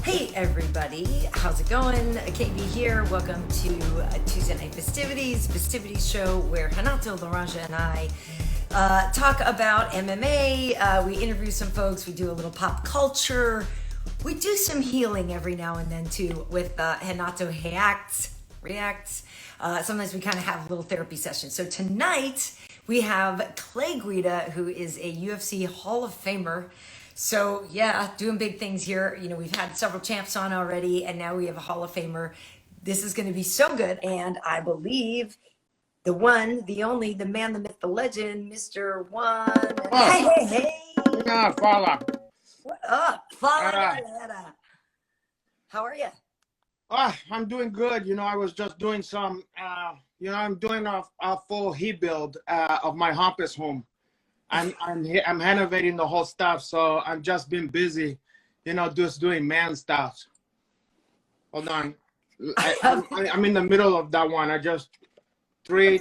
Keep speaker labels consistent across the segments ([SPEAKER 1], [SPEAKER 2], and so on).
[SPEAKER 1] Hey everybody, how's it going? KB here. Welcome to Tuesday Night Festivities show where Renato Laranja and I talk about MMA. We interview some folks. We do a little pop culture. We do some healing every now and then too with Renato reacts. Sometimes we kind of have little therapy sessions. So tonight we have Guida, who is a UFC Hall of Famer. So yeah, doing big things here. You know, we've had several champs on already, and now we have a Hall of Famer. This is going to be so good, and I believe the one, the only, the man, the myth, the legend, Mr. One.
[SPEAKER 2] Oh,
[SPEAKER 1] Hey.
[SPEAKER 2] yeah, fala.
[SPEAKER 1] What up? Fala. How are you?
[SPEAKER 2] I'm doing good. You know, I was just doing some, I'm doing a full rebuild of my Hampus home. I'm renovating the whole stuff, so I've just been busy, just doing man stuff. Hold on. I'm in the middle of that one. I just 3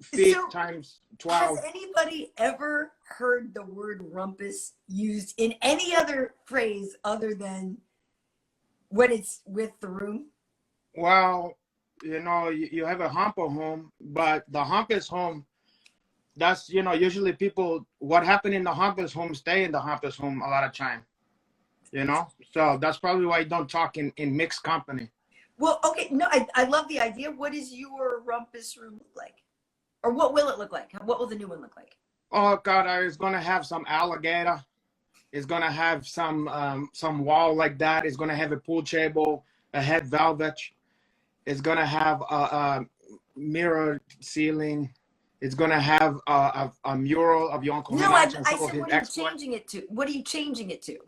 [SPEAKER 2] feet times 12.
[SPEAKER 1] Has anybody ever heard the word rumpus used in any other phrase other than when it's with the room?
[SPEAKER 2] Well, you have a hamper home, but the Hampus home, that's, usually people, what happened in the Hampus home stay in the Hampus home a lot of time, So that's probably why you don't talk in mixed company.
[SPEAKER 1] Well, okay, no, I love the idea. What does your rumpus room look like? Or what will it look like? What will the new one look like?
[SPEAKER 2] Oh, God, it's going to have some alligator. It's going to have some wall like that. It's going to have a pool table, a head velvet. It's going to have a mirror ceiling. It's going to have a mural of your Uncle.
[SPEAKER 1] No, I said, what are you changing it to? What are you changing it to?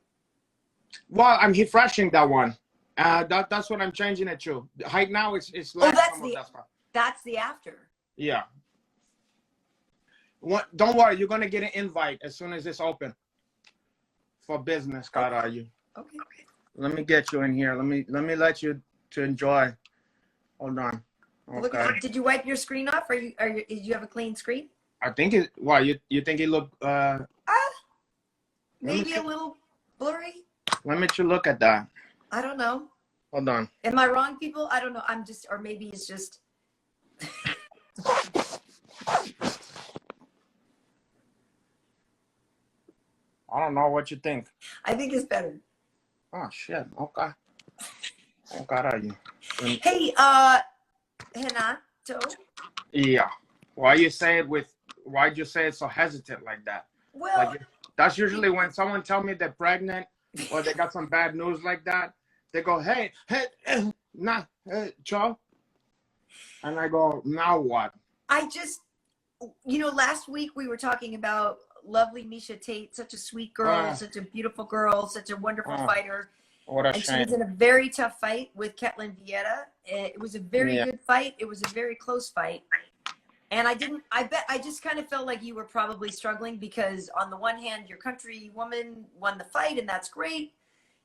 [SPEAKER 2] Well, I'm refreshing that one. That's what I'm changing it to. Right now, it's like
[SPEAKER 1] that's the after.
[SPEAKER 2] Yeah. Don't worry, you're gonna get an invite as soon as it's open for business. God, are you?
[SPEAKER 1] Okay.
[SPEAKER 2] Let me get you in here. Let me let you to enjoy. Hold on. Okay.
[SPEAKER 1] Look, did you wipe your screen off? Did you have a clean screen?
[SPEAKER 2] I think it. Why you think it looked?
[SPEAKER 1] Maybe a little blurry.
[SPEAKER 2] Let me look at that.
[SPEAKER 1] I don't know.
[SPEAKER 2] Hold on.
[SPEAKER 1] Am I wrong, people? I don't know. Or maybe it's just.
[SPEAKER 2] I don't know what you think.
[SPEAKER 1] I think it's better.
[SPEAKER 2] Oh shit. Okay. Oh God, are you?
[SPEAKER 1] Hey, Renato.
[SPEAKER 2] Yeah. Why'd you say it so hesitant like that?
[SPEAKER 1] Well,
[SPEAKER 2] that's usually when someone tell me they're pregnant or they got some bad news like that. They go, hey, Joe. And I go, now what?
[SPEAKER 1] I just, last week we were talking about lovely Misha Tate, such a sweet girl, such a beautiful girl, such a wonderful fighter.
[SPEAKER 2] What a shame.
[SPEAKER 1] She was in a very tough fight with Karyn Bryant. It was a very good fight. It was a very close fight. And I just kind of felt like you were probably struggling because on the one hand, your country woman won the fight and that's great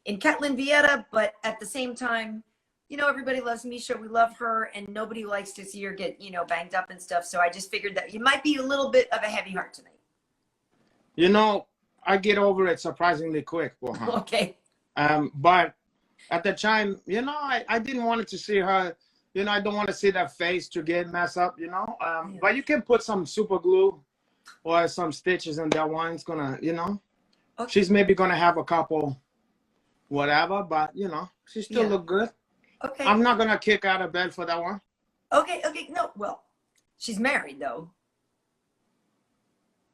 [SPEAKER 1] in Karyn Bryant, but at the same time, everybody loves Misha. We love her and nobody likes to see her get, banged up and stuff. So I just figured that you might be a little bit of a heavy heart tonight.
[SPEAKER 2] I get over it surprisingly quick.
[SPEAKER 1] Okay.
[SPEAKER 2] But at the time, I didn't want to see her. I don't want to see that face to get messed up, But you can put some super glue or some stitches in that one. It's gonna, okay. She's maybe gonna have a couple, whatever. But she still look good.
[SPEAKER 1] Okay.
[SPEAKER 2] I'm not gonna kick out of bed for that one.
[SPEAKER 1] Okay. No, well, she's married though.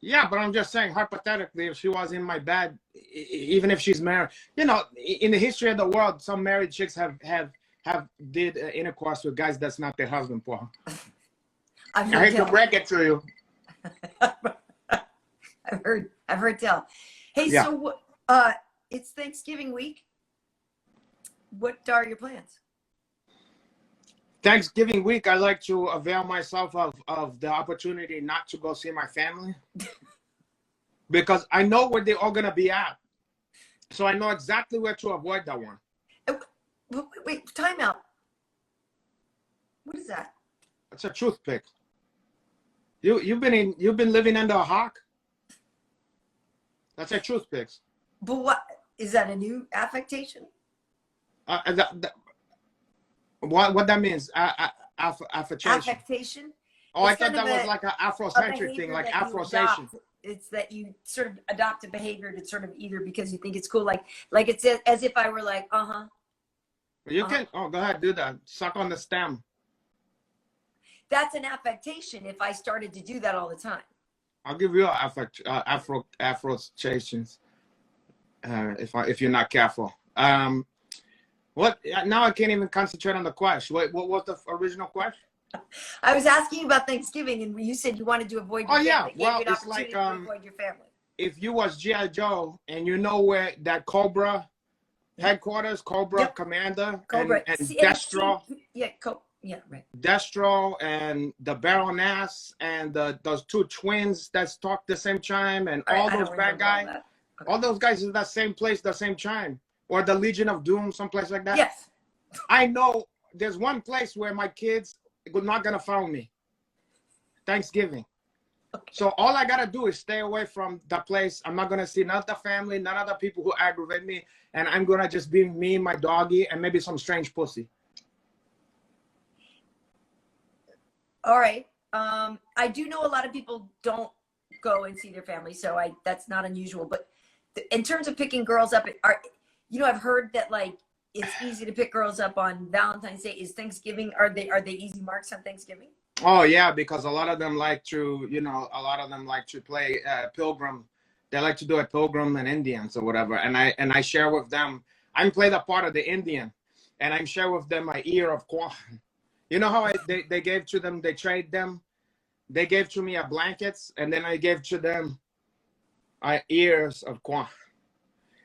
[SPEAKER 2] Yeah, but I'm just saying, hypothetically, if she was in my bed, even if she's married, in the history of the world, some married chicks have did intercourse with guys that's not their husband. For I hate to break it to you.
[SPEAKER 1] I've heard tell. Hey, so it's Thanksgiving week. What are your plans?
[SPEAKER 2] Thanksgiving week, I like to avail myself of the opportunity not to go see my family because I know where they're all gonna be at, so I know exactly where to avoid that one.
[SPEAKER 1] Wait, time out. What is that?
[SPEAKER 2] It's a toothpick. You've been living under a hawk. That's a toothpick.
[SPEAKER 1] But what is that, a new affectation?
[SPEAKER 2] What that means? Affectation.
[SPEAKER 1] Affectation.
[SPEAKER 2] Oh, I
[SPEAKER 1] It's
[SPEAKER 2] thought
[SPEAKER 1] kind of
[SPEAKER 2] that was like an
[SPEAKER 1] a
[SPEAKER 2] Afrocentric thing,
[SPEAKER 1] behavior
[SPEAKER 2] like
[SPEAKER 1] that you
[SPEAKER 2] Afrosation.
[SPEAKER 1] adopt. It's that you sort of adopt a behavior to sort of either because you think it's cool, like it's as if I were like,
[SPEAKER 2] You can. Oh, go ahead, do that. Suck on the stem.
[SPEAKER 1] That's an affectation if I started to do that all the time.
[SPEAKER 2] I'll give you Afrostations if you're not careful. What? Now I can't even concentrate on the question. What was the original question?
[SPEAKER 1] I was asking you about Thanksgiving, and you said you wanted to avoid your family.
[SPEAKER 2] Yeah. Well,
[SPEAKER 1] you an
[SPEAKER 2] it's like
[SPEAKER 1] to avoid your family.
[SPEAKER 2] If you was G.I. Joe and you know where that Cobra headquarters, Cobra Commander,
[SPEAKER 1] Cobra
[SPEAKER 2] and Destro.
[SPEAKER 1] Yeah, right.
[SPEAKER 2] Destro and the Baroness and those two twins that talk the same time, and all those bad guys. Okay. All those guys in that same place, the same time, or the Legion of Doom, someplace like that.
[SPEAKER 1] Yes.
[SPEAKER 2] I know there's one place where my kids are not gonna find me. Thanksgiving. Okay. So all I gotta do is stay away from the place. I'm not gonna see none of the family, none of the people who aggravate me, and I'm gonna just be me, my doggy, and maybe some strange pussy.
[SPEAKER 1] All right. I do know a lot of people don't go and see their family, so that's not unusual. But in terms of picking girls up, I've heard that like it's easy to pick girls up on Valentine's Day. Is Thanksgiving? Are they easy marks on Thanksgiving?
[SPEAKER 2] Oh yeah, because a lot of them like to, play pilgrim. They like to do a pilgrim and Indians or whatever, and I share with them. I play the part of the Indian, and I share with them my ear of corn. You know how they gave to them, they trade them. They gave to me blankets, and then I gave to them ears of corn.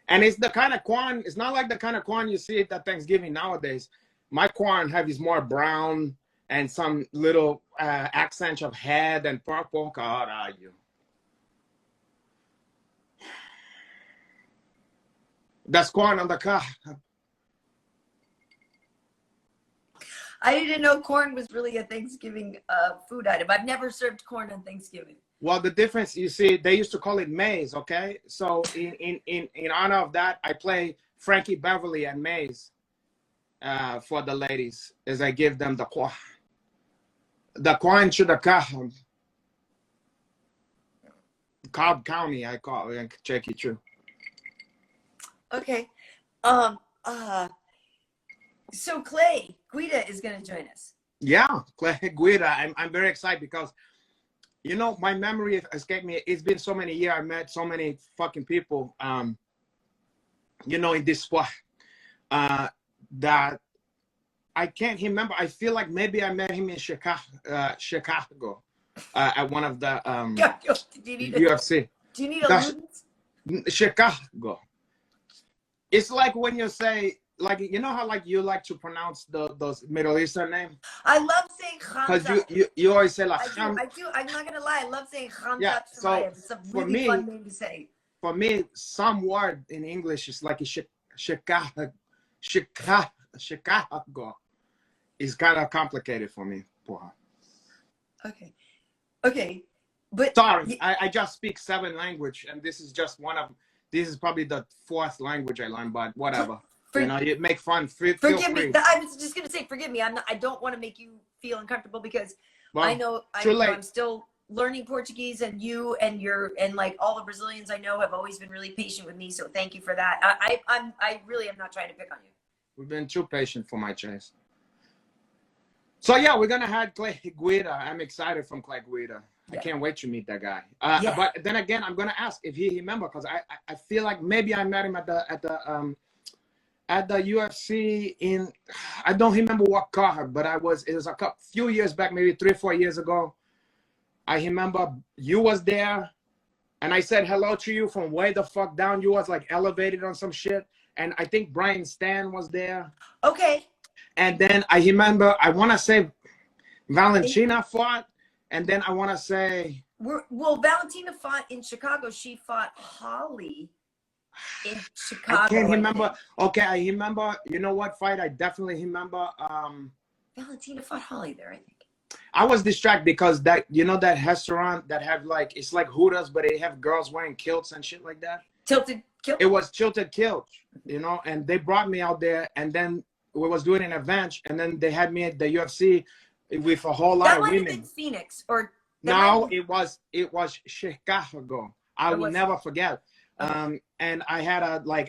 [SPEAKER 2] And it's the kind of corn, it's not like the kind of corn you see at Thanksgiving nowadays. My corn is more brown and some little accents of head and purple. God, are you? That's corn on the car.
[SPEAKER 1] I didn't know corn was really a Thanksgiving food item. I've never served corn on Thanksgiving.
[SPEAKER 2] Well, the difference, you see, they used to call it maize, okay? So in honor of that, I play Frankie Beverly and maize for the ladies as I give them the corn. The corn to the Cobb County, I call it. Check it through.
[SPEAKER 1] Okay. So Clay Guida is going to join us.
[SPEAKER 2] Yeah, Clay Guida. I'm very excited because, my memory escaped me. It's been so many years. I met so many fucking people, in this sport that I can't remember. I feel like maybe I met him in Chicago at one of the UFC.
[SPEAKER 1] Do you need a
[SPEAKER 2] Chicago. It's like when you say, like, you know how like you like to pronounce those Middle Eastern names?
[SPEAKER 1] I love saying Hamza.
[SPEAKER 2] Because you always say like
[SPEAKER 1] I do. I'm not gonna lie. I love saying Hamza.
[SPEAKER 2] Yeah, so
[SPEAKER 1] it's a really fun name to say.
[SPEAKER 2] For me, some word in English is like Chicago. It's kind of complicated for me.
[SPEAKER 1] Okay. But
[SPEAKER 2] sorry, I just speak 7 languages, and this is just this is probably the 4th language I learned, but whatever. You make fun.
[SPEAKER 1] Forgive me. I was just gonna say, forgive me. I don't want to make you feel uncomfortable because I know I'm still learning Portuguese, and you and like all the Brazilians I know have always been really patient with me. So thank you for that. I really am not trying to pick on you.
[SPEAKER 2] We've been too patient for my chase. So yeah, we're gonna have Clay Guida. I'm excited from Clay Guida. Yeah. I can't wait to meet that guy. But then again, I'm gonna ask if he remember, because I feel like maybe I met him at the UFC in, I don't remember what card, but it was a few years back, maybe 3 or 4 years ago. I remember you was there, and I said hello to you from way the fuck down. You was like elevated on some shit, and I think Brian Stan was there.
[SPEAKER 1] Okay.
[SPEAKER 2] And then I remember, I want to say Valentina fought, and then I want to say...
[SPEAKER 1] Valentina fought in Chicago. She fought Holly in Chicago.
[SPEAKER 2] I can't remember. Okay, I remember. You know what fight? I definitely remember.
[SPEAKER 1] Valentina fought Holly there, I think.
[SPEAKER 2] I was distracted because that restaurant that have like, it's like Hooters, but they have girls wearing kilts and shit like that.
[SPEAKER 1] Tilted kill?
[SPEAKER 2] It was tilted kill, you know, and they brought me out there, and then we was doing an event, and then they had me at the UFC with a whole lot
[SPEAKER 1] That
[SPEAKER 2] of
[SPEAKER 1] might have
[SPEAKER 2] women.
[SPEAKER 1] been Phoenix, or
[SPEAKER 2] No, it was Chicago. I will
[SPEAKER 1] was
[SPEAKER 2] never forget.
[SPEAKER 1] Okay.
[SPEAKER 2] And I had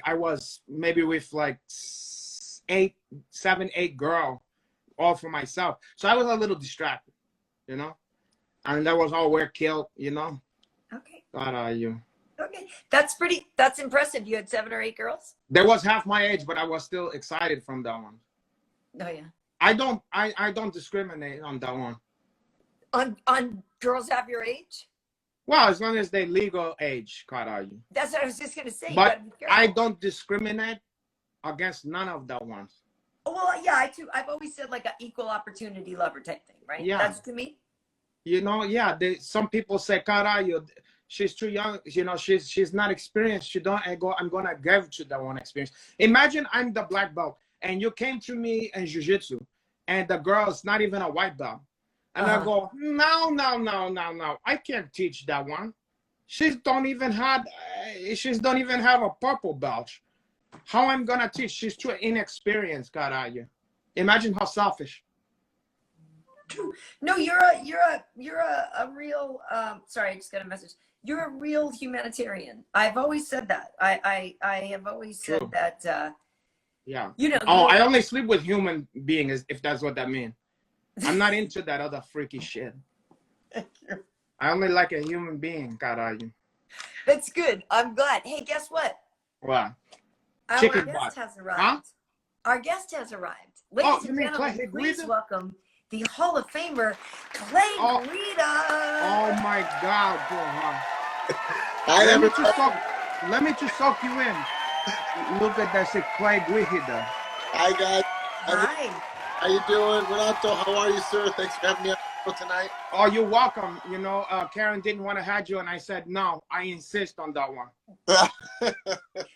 [SPEAKER 2] I was maybe with like 7, 8 girl, all for myself. So I was a little distracted, you know. And that was all we're killed, you know.
[SPEAKER 1] Okay.
[SPEAKER 2] God, are you?
[SPEAKER 1] Okay. That's impressive. You had 7 or 8 girls?
[SPEAKER 2] There was half my age, but I was still excited from that one.
[SPEAKER 1] Oh yeah.
[SPEAKER 2] I don't discriminate on that one.
[SPEAKER 1] On girls half your age?
[SPEAKER 2] Well, as long as they legal age, God, are you?
[SPEAKER 1] That's what I was just gonna say.
[SPEAKER 2] But I don't discriminate against none of that ones.
[SPEAKER 1] Oh, well, yeah, I too. I've always said like an equal opportunity lover type thing, right?
[SPEAKER 2] Yeah.
[SPEAKER 1] That's to me.
[SPEAKER 2] You know, yeah. Some people say, "Caralho, she's too young. You know, she's not experienced. She don't." I'm gonna give you that one experience. Imagine I'm the black belt, and you came to me in jiu-jitsu, and the girl's not even a white belt, and I go, no. I can't teach that one. She don't even have a purple belt. How I'm gonna teach? She's too inexperienced, Caralho. Imagine how selfish.
[SPEAKER 1] No, you're a real. Sorry, I just got a message. You're a real humanitarian. I've always said that. I have always said that.
[SPEAKER 2] Yeah.
[SPEAKER 1] You know.
[SPEAKER 2] Oh, I only sleep with human beings, if that's what that means. I'm not into that other freaky shit.
[SPEAKER 1] Thank you.
[SPEAKER 2] I only like a human being, Caralho.
[SPEAKER 1] That's good. I'm glad. Hey, guess what?
[SPEAKER 2] What?
[SPEAKER 1] Our guest has arrived.
[SPEAKER 2] Huh?
[SPEAKER 1] Our guest has arrived. Ladies and gentlemen, please
[SPEAKER 2] Guida?
[SPEAKER 1] welcome the Hall of Famer, Karyn Bryant.
[SPEAKER 2] Oh my God, bro.
[SPEAKER 3] Hi,
[SPEAKER 2] Let me just soak you in. Look at that, say Karyn Bryant.
[SPEAKER 3] Hi, guys.
[SPEAKER 1] Hi.
[SPEAKER 3] How you doing? Renato, how are you, sir? Thanks for having me on tonight.
[SPEAKER 2] Oh, you're welcome. You know, Karyn didn't want to have you, and I said, no, I insist on that one.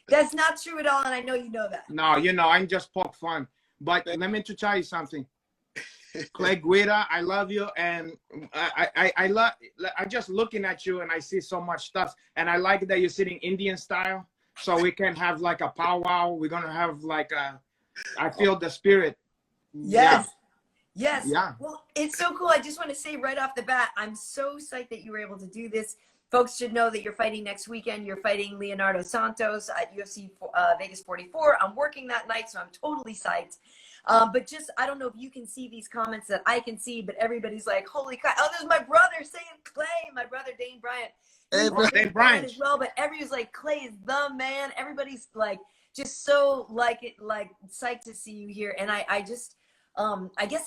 [SPEAKER 1] That's not true at all, and I know you know that.
[SPEAKER 2] No, you know, I'm just poke fun. But let me to tell you something. Karyn Guida, I love you, and I'm just looking at you, and I see so much stuff, and I like that you're sitting Indian style, so we can have like a powwow. We're gonna have like I feel the spirit.
[SPEAKER 1] Yes.
[SPEAKER 2] Yeah.
[SPEAKER 1] Yes.
[SPEAKER 2] Yeah.
[SPEAKER 1] Well, it's so cool. I just want to say right off the bat, I'm so psyched that you were able to do this. Folks should know that you're fighting next weekend. You're fighting Leonardo Santos at UFC Vegas 44. I'm working that night, so I'm totally psyched. But just, I don't know if you can see these comments that I can see, but everybody's like, holy crap. Oh, there's my brother saying Clay, my brother Dane Bryant.
[SPEAKER 3] Hey,
[SPEAKER 2] Dane Bryant
[SPEAKER 1] as well, but everybody's like, Clay is the man. Everybody's like, just so like psyched to see you here. And I guess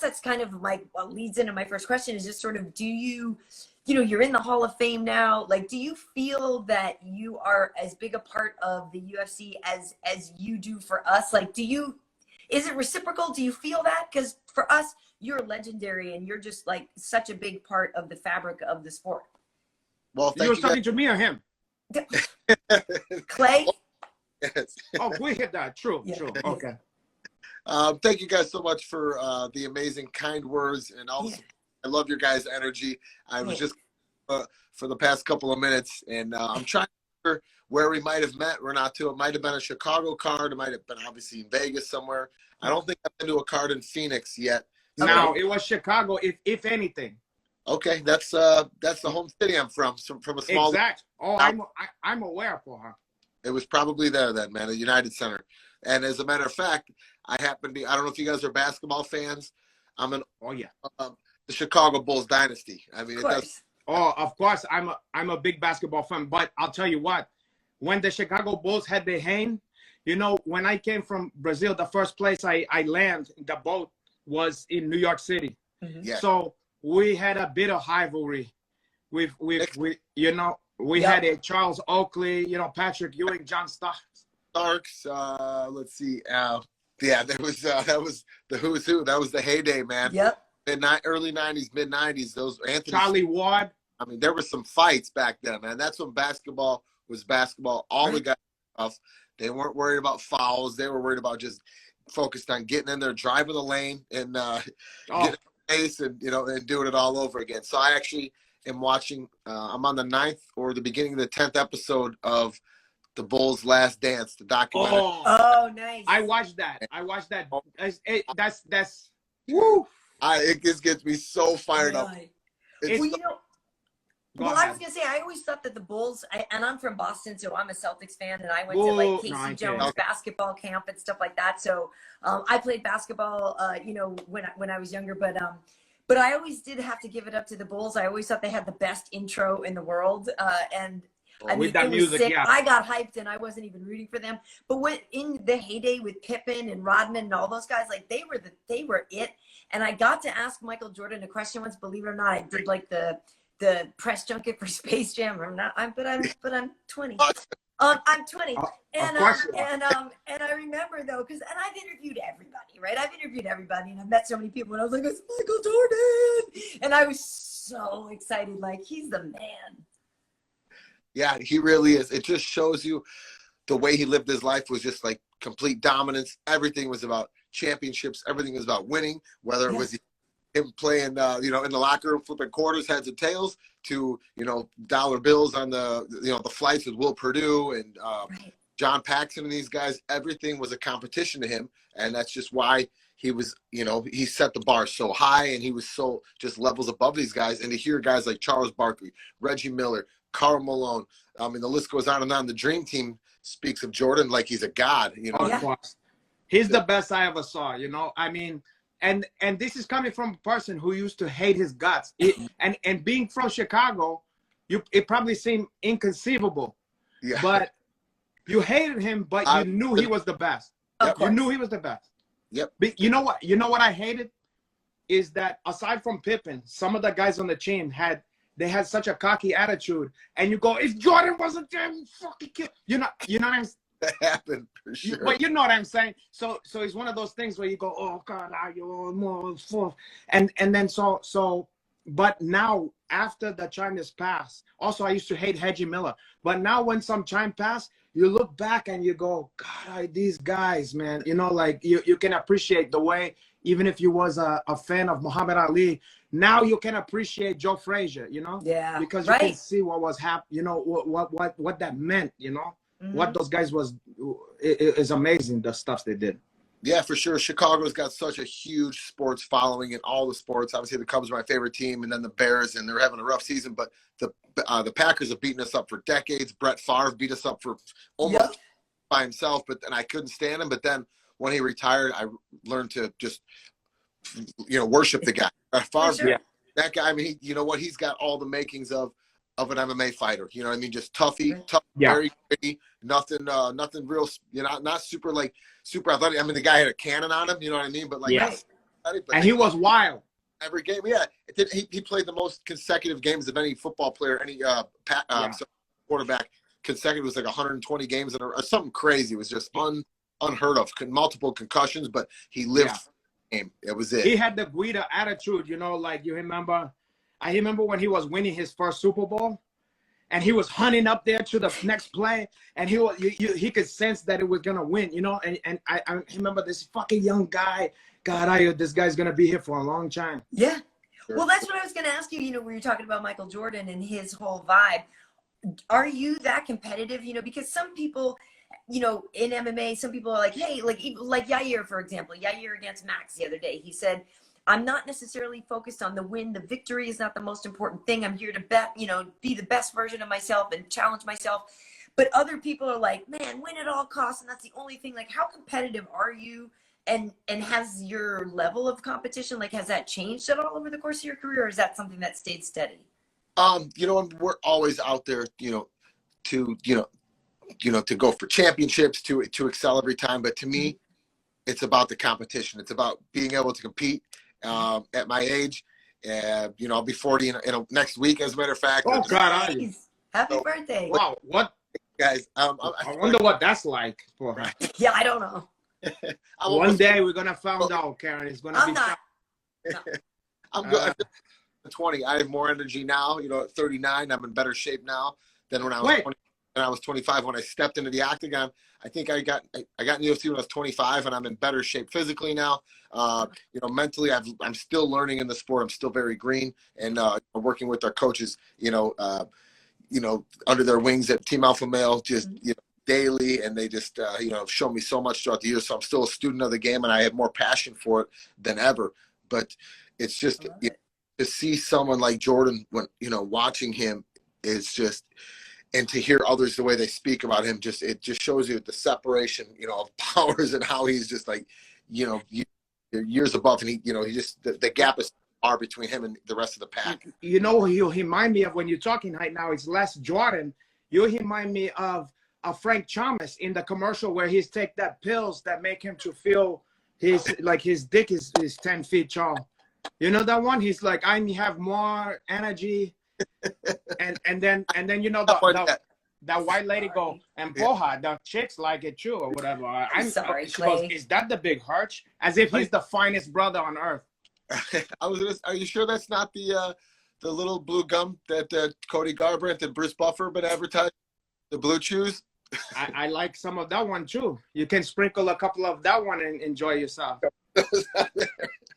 [SPEAKER 1] that's kind of what leads into my first question is just sort of, do you know, you're in the Hall of Fame now. Like, do you feel that you are as big a part of the UFC as you do for us? Like, is it reciprocal? Do you feel that? Because for us, you're legendary and you're just like such a big part of the fabric of the sport.
[SPEAKER 3] Well,
[SPEAKER 2] you were talking to me or him?
[SPEAKER 1] Clay?
[SPEAKER 3] Yes.
[SPEAKER 2] Oh, we hit that. True,
[SPEAKER 1] Yeah.
[SPEAKER 2] true. Okay.
[SPEAKER 3] Thank you guys so much for the amazing, kind words and all. I love your guys' energy. I was just for the past couple of minutes, and I'm trying to remember where we might have met, Renato. It might have been a Chicago card. It might have been obviously in Vegas somewhere. I don't think I've been to a card in Phoenix yet.
[SPEAKER 2] No, it was Chicago, if anything.
[SPEAKER 3] Okay, that's the home city I'm from a small.
[SPEAKER 2] Exact. Oh, I'm aware for her.
[SPEAKER 3] It was probably there then, man, at United Center. And as a matter of fact, I happen to. I don't know if you guys are basketball fans. I'm an.
[SPEAKER 2] Oh yeah.
[SPEAKER 3] The Chicago Bulls dynasty. I mean, it does.
[SPEAKER 2] Oh, of course, I'm a big basketball fan. But I'll tell you what, when the Chicago Bulls had their hand, you know, when I came from Brazil, the first place I landed, the boat was in New York City.
[SPEAKER 1] Mm-hmm.
[SPEAKER 3] Yeah.
[SPEAKER 2] So we had a bit of rivalry with you know, we had a Charles Oakley, you know, Patrick Ewing, John Starks.
[SPEAKER 3] Let's see. Yeah, that was the who's who. That was the heyday, man.
[SPEAKER 1] Yep.
[SPEAKER 3] Early '90s, mid '90s. Those Anthony.
[SPEAKER 2] Charlie Ward.
[SPEAKER 3] I mean, there were some fights back then, man. That's when basketball was basketball. All the guys, they weren't worried about fouls. They were worried about just focused on getting in there, driving the lane, and getting pace, and and doing it all over again. So I actually am watching. I'm on the 9th or the beginning of the 10th episode of The Bulls' Last Dance, the documentary.
[SPEAKER 1] Oh, nice.
[SPEAKER 2] I watched that. That's woo.
[SPEAKER 3] It just gets me so fired up.
[SPEAKER 1] Well, you know, I
[SPEAKER 2] ahead.
[SPEAKER 1] was gonna say, I always thought that the Bulls, and I'm from Boston, so I'm a Celtics fan, and I went to like Casey Jones basketball camp and stuff like that. So I played basketball, you know, when I was younger, but I always did have to give it up to the Bulls. I always thought they had the best intro in the world, and I mean, it was sick. Yeah. I got hyped, and I wasn't even rooting for them. But when in the heyday with Pippen and Rodman and all those guys, like they were it. And I got to ask Michael Jordan a question once. Believe it or not, I did like the press junket for Space Jam. I'm 20. I'm 20, and I remember though, and I've interviewed everybody, right? I've interviewed everybody, and I've met so many people, and I was like, it's Michael Jordan, and I was so excited, like he's the man.
[SPEAKER 3] Yeah, he really is. It just shows you the way he lived his life was just like complete dominance. Everything was about championships. Everything was about winning, whether it was him playing, you know, in the locker room, flipping quarters, heads and tails, to, you know, dollar bills on the, you know, the flights with Will Perdue and John Paxson and these guys. Everything was a competition to him. And that's just why he was, you know, he set the bar so high, and he was so just levels above these guys. And to hear guys like Charles Barkley, Reggie Miller, Karl Malone, I mean, the list goes on and on. The Dream Team speaks of Jordan like he's a god, you know.
[SPEAKER 2] Of course. He's the best I ever saw, you know. I mean, and this is coming from a person who used to hate his guts. And being from Chicago, it probably seemed inconceivable. Yeah. But you hated him, but you knew he was the best. You knew he was the best.
[SPEAKER 3] Yep.
[SPEAKER 2] But you know what? You know what I hated is that aside from Pippen, some of the guys on the team had such a cocky attitude, and you go, if Jordan wasn't there, we fucking kill. You know what I'm saying?
[SPEAKER 3] That happened for sure.
[SPEAKER 2] But you know what I'm saying. So it's one of those things where you go, oh God, you're more full, and then so. But now after the time has passed, also I used to hate Reggie Miller, but now when some time passed, you look back and you go, God, these guys, man, you know, like you can appreciate the way, even if you was a fan of Muhammad Ali, now you can appreciate Joe Frazier, you know, because you can see what was happening, you know, what that meant, you know. What those guys is amazing, the stuff they did.
[SPEAKER 3] Yeah, for sure. Chicago's got such a huge sports following in all the sports. Obviously, the Cubs are my favorite team, and then the Bears, and they're having a rough season. But the Packers have beaten us up for decades. Brett Favre beat us up for almost by himself, and I couldn't stand him. But then when he retired, I learned to just, you know, worship the guy. Brett Favre, that guy. I mean, you know what? He's got all the makings of an MMA fighter. You know what I mean? Just tough, very gritty, nothing real, you know, not super athletic. I mean, the guy had a cannon on him, you know what I mean? But like,
[SPEAKER 2] and he was wild.
[SPEAKER 3] Every game, he played the most consecutive games of any football player, any quarterback. Consecutive was like 120 games or something crazy. It was just unheard of. Multiple concussions, but he lived the game. It was it.
[SPEAKER 2] He had the Guida attitude, you know, like you remember. I remember when he was winning his first Super Bowl, and he was hunting up there to the next play, and he could sense that it was gonna win, you know. And I remember this fucking young guy. God, this guy's gonna be here for a long time.
[SPEAKER 1] Yeah. Well, that's what I was gonna ask you. You know, when you're talking about Michael Jordan and his whole vibe, are you that competitive? You know, because some people, you know, in MMA, some people are like, hey, like Yair, for example, Yair against Max the other day. He said, I'm not necessarily focused on the win. The victory is not the most important thing. I'm here to be the best version of myself and challenge myself. But other people are like, man, win at all costs. And that's the only thing. Like, how competitive are you? And has your level of competition, like, has that changed at all over the course of your career? Or is that something that stayed steady?
[SPEAKER 3] You know, we're always out there, you know, to go for championships, to excel every time. But to me, it's about the competition. It's about being able to compete. At my age, you know, I'll be 40 in next week, as a matter of fact.
[SPEAKER 2] Oh God,
[SPEAKER 1] happy birthday!
[SPEAKER 2] Wow, what,
[SPEAKER 3] guys?
[SPEAKER 2] I wonder what that's like for her.
[SPEAKER 1] Yeah, I don't know.
[SPEAKER 2] One day we're gonna find out, Karyn. It's gonna be.
[SPEAKER 1] No.
[SPEAKER 3] I'm good. At 20, I have more energy now. You know, at 39, I'm in better shape now than when I was 20. And I was 25 when I stepped into the octagon. I think I got in the UFC when I was 25, and I'm in better shape physically now. You know, mentally, I'm still learning in the sport. I'm still very green, and working with our coaches. You know, under their wings at Team Alpha Male, just daily, and they just you know, show me so much throughout the year. So I'm still a student of the game, and I have more passion for it than ever. But it's just to see someone like Jordan, when you know, watching him is just, and to hear others the way they speak about him, just it just shows you the separation, you know, of powers, and how he's just like, you know, years above, and he, you know, he just the gap is far between him and the rest of the pack.
[SPEAKER 2] You know, you remind me of, when you're talking right now, it's less Jordan. You remind me of Frank Thomas in the commercial where he's take that pills that make him to feel his dick is 10 feet tall. You know that one? He's like, I have more energy, and then you know that white lady go, and Poha, the chicks like it too, or whatever. I'm sorry, she goes, is that the big Hurch? As if he's the finest brother on earth.
[SPEAKER 3] Are you sure that's not the little blue gum that Cody Garbrandt and Bruce Buffer been advertising? The blue chews?
[SPEAKER 2] I like some of that one too. You can sprinkle a couple of that one and enjoy yourself.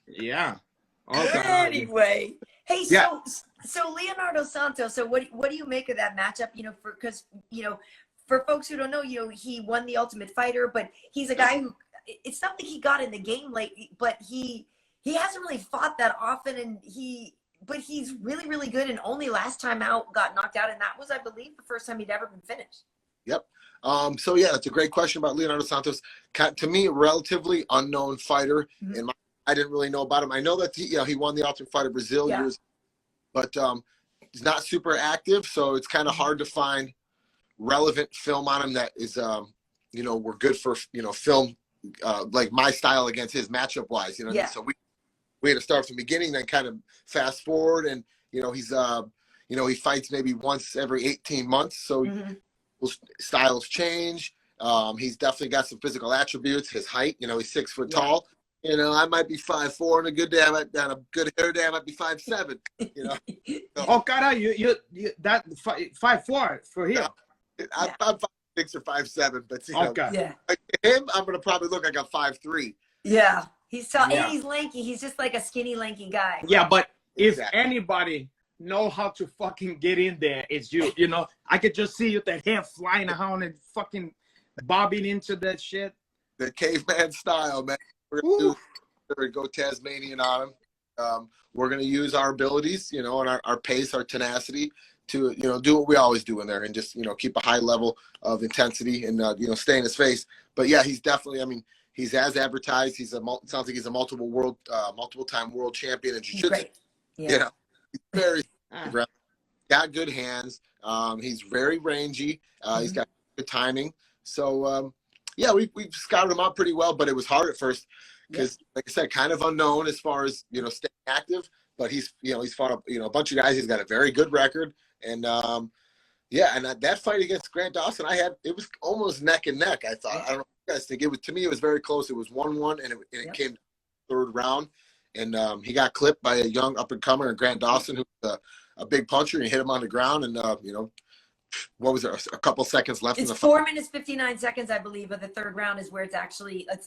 [SPEAKER 2] Yeah.
[SPEAKER 1] Okay. Anyway, hey, so Leonardo Santos. So what do you make of that matchup? You know, because you know, for folks who don't know, you know, he won the Ultimate Fighter, but he's a guy who, it's not that he got in the game lately, but he hasn't really fought that often, and but he's really, really good. And only last time out got knocked out, and that was, I believe, the first time he'd ever been finished.
[SPEAKER 3] Yep. So yeah, it's a great question about Leonardo Santos. To me, a relatively unknown fighter. Mm-hmm. I didn't really know about him. I know that he won the Ultimate Fighter Brazil years, but he's not super active, so it's kind of hard to find relevant film on him that is you know, we're good for, you know, film like my style against his matchup wise. You know, so we had to start from the beginning, then kind of fast forward, and you know, he's you know, he fights maybe once every 18 months, so styles change. He's definitely got some physical attributes. His height, you know, he's 6 foot tall. You know, I might be 5'4", and a good day, on a good hair day, I might be 5'7". You know. So,
[SPEAKER 2] oh, cara, you that 5'4" for him.
[SPEAKER 3] I'm 5'6" or 5'7", but you know, like him, I'm gonna probably look like a 5'3".
[SPEAKER 1] Yeah, he's tall and he's lanky. He's just like a skinny, lanky guy.
[SPEAKER 2] Yeah, but if anybody know how to fucking get in there, it's you. You know, I could just see you, that hair flying around and fucking bobbing into that shit.
[SPEAKER 3] The caveman style, man. We're gonna go Tasmanian on him. We're gonna use our abilities, you know, and our pace, our tenacity to, you know, do what we always do in there, and just, you know, keep a high level of intensity and you know, stay in his face. But yeah, he's definitely, I mean, he's as advertised. He's sounds like he's a multiple time world champion in jiu-jitsu. You know, he's very got good hands. He's very rangy. He's got good timing. So yeah, we've scouted him out pretty well, but it was hard at first because, like I said, kind of unknown as far as, you know, staying active. But he's, you know, he's fought a bunch of guys. He's got a very good record, and yeah, and that fight against Grant Dawson, it was almost neck and neck. I thought, I don't know if you guys think, to me it was very close. It was 1-1, and it came to the third round, and he got clipped by a young up and comer, Grant Dawson, who's a big puncher, and he hit him on the ground, and you know. What was there? A couple seconds left in the fight.
[SPEAKER 1] 4 minutes 59 seconds, I believe, but the third round is where it's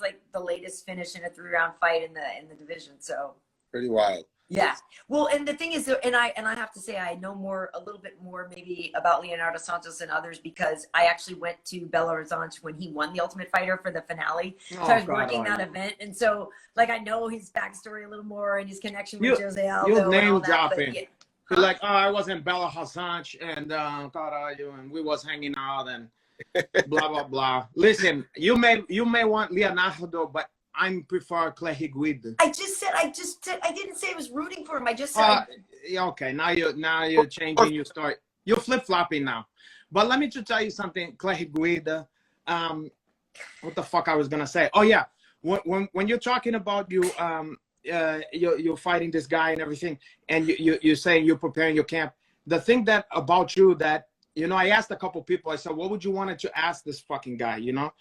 [SPEAKER 1] like the latest finish in a 3-round fight in the division. So
[SPEAKER 3] pretty wild.
[SPEAKER 1] Yeah. Well, and the thing is, and I have to say, I know a little bit more maybe about Leonardo Santos than others, because I actually went to Belo Horizonte when he won the Ultimate Fighter for the finale. So I was working that event, and so like I know his backstory a little more and his connection with Jose Aldo.
[SPEAKER 2] You name dropping. You're like, oh, I was in Belo Horizonte, and and we was hanging out, and blah blah blah. Listen, you may want Leonardo, but I prefer Clay Guida.
[SPEAKER 1] I didn't say I was rooting for him. I just said.
[SPEAKER 2] Okay, now you're changing your story. You're flip flopping now. But let me just tell you something, Clay Guida. What the fuck I was gonna say? Oh yeah, when you're talking about you're fighting this guy and everything, and you're saying you're preparing your camp. The thing that about you that, you know, I asked a couple people, I said, what would you want to ask this fucking guy, you know?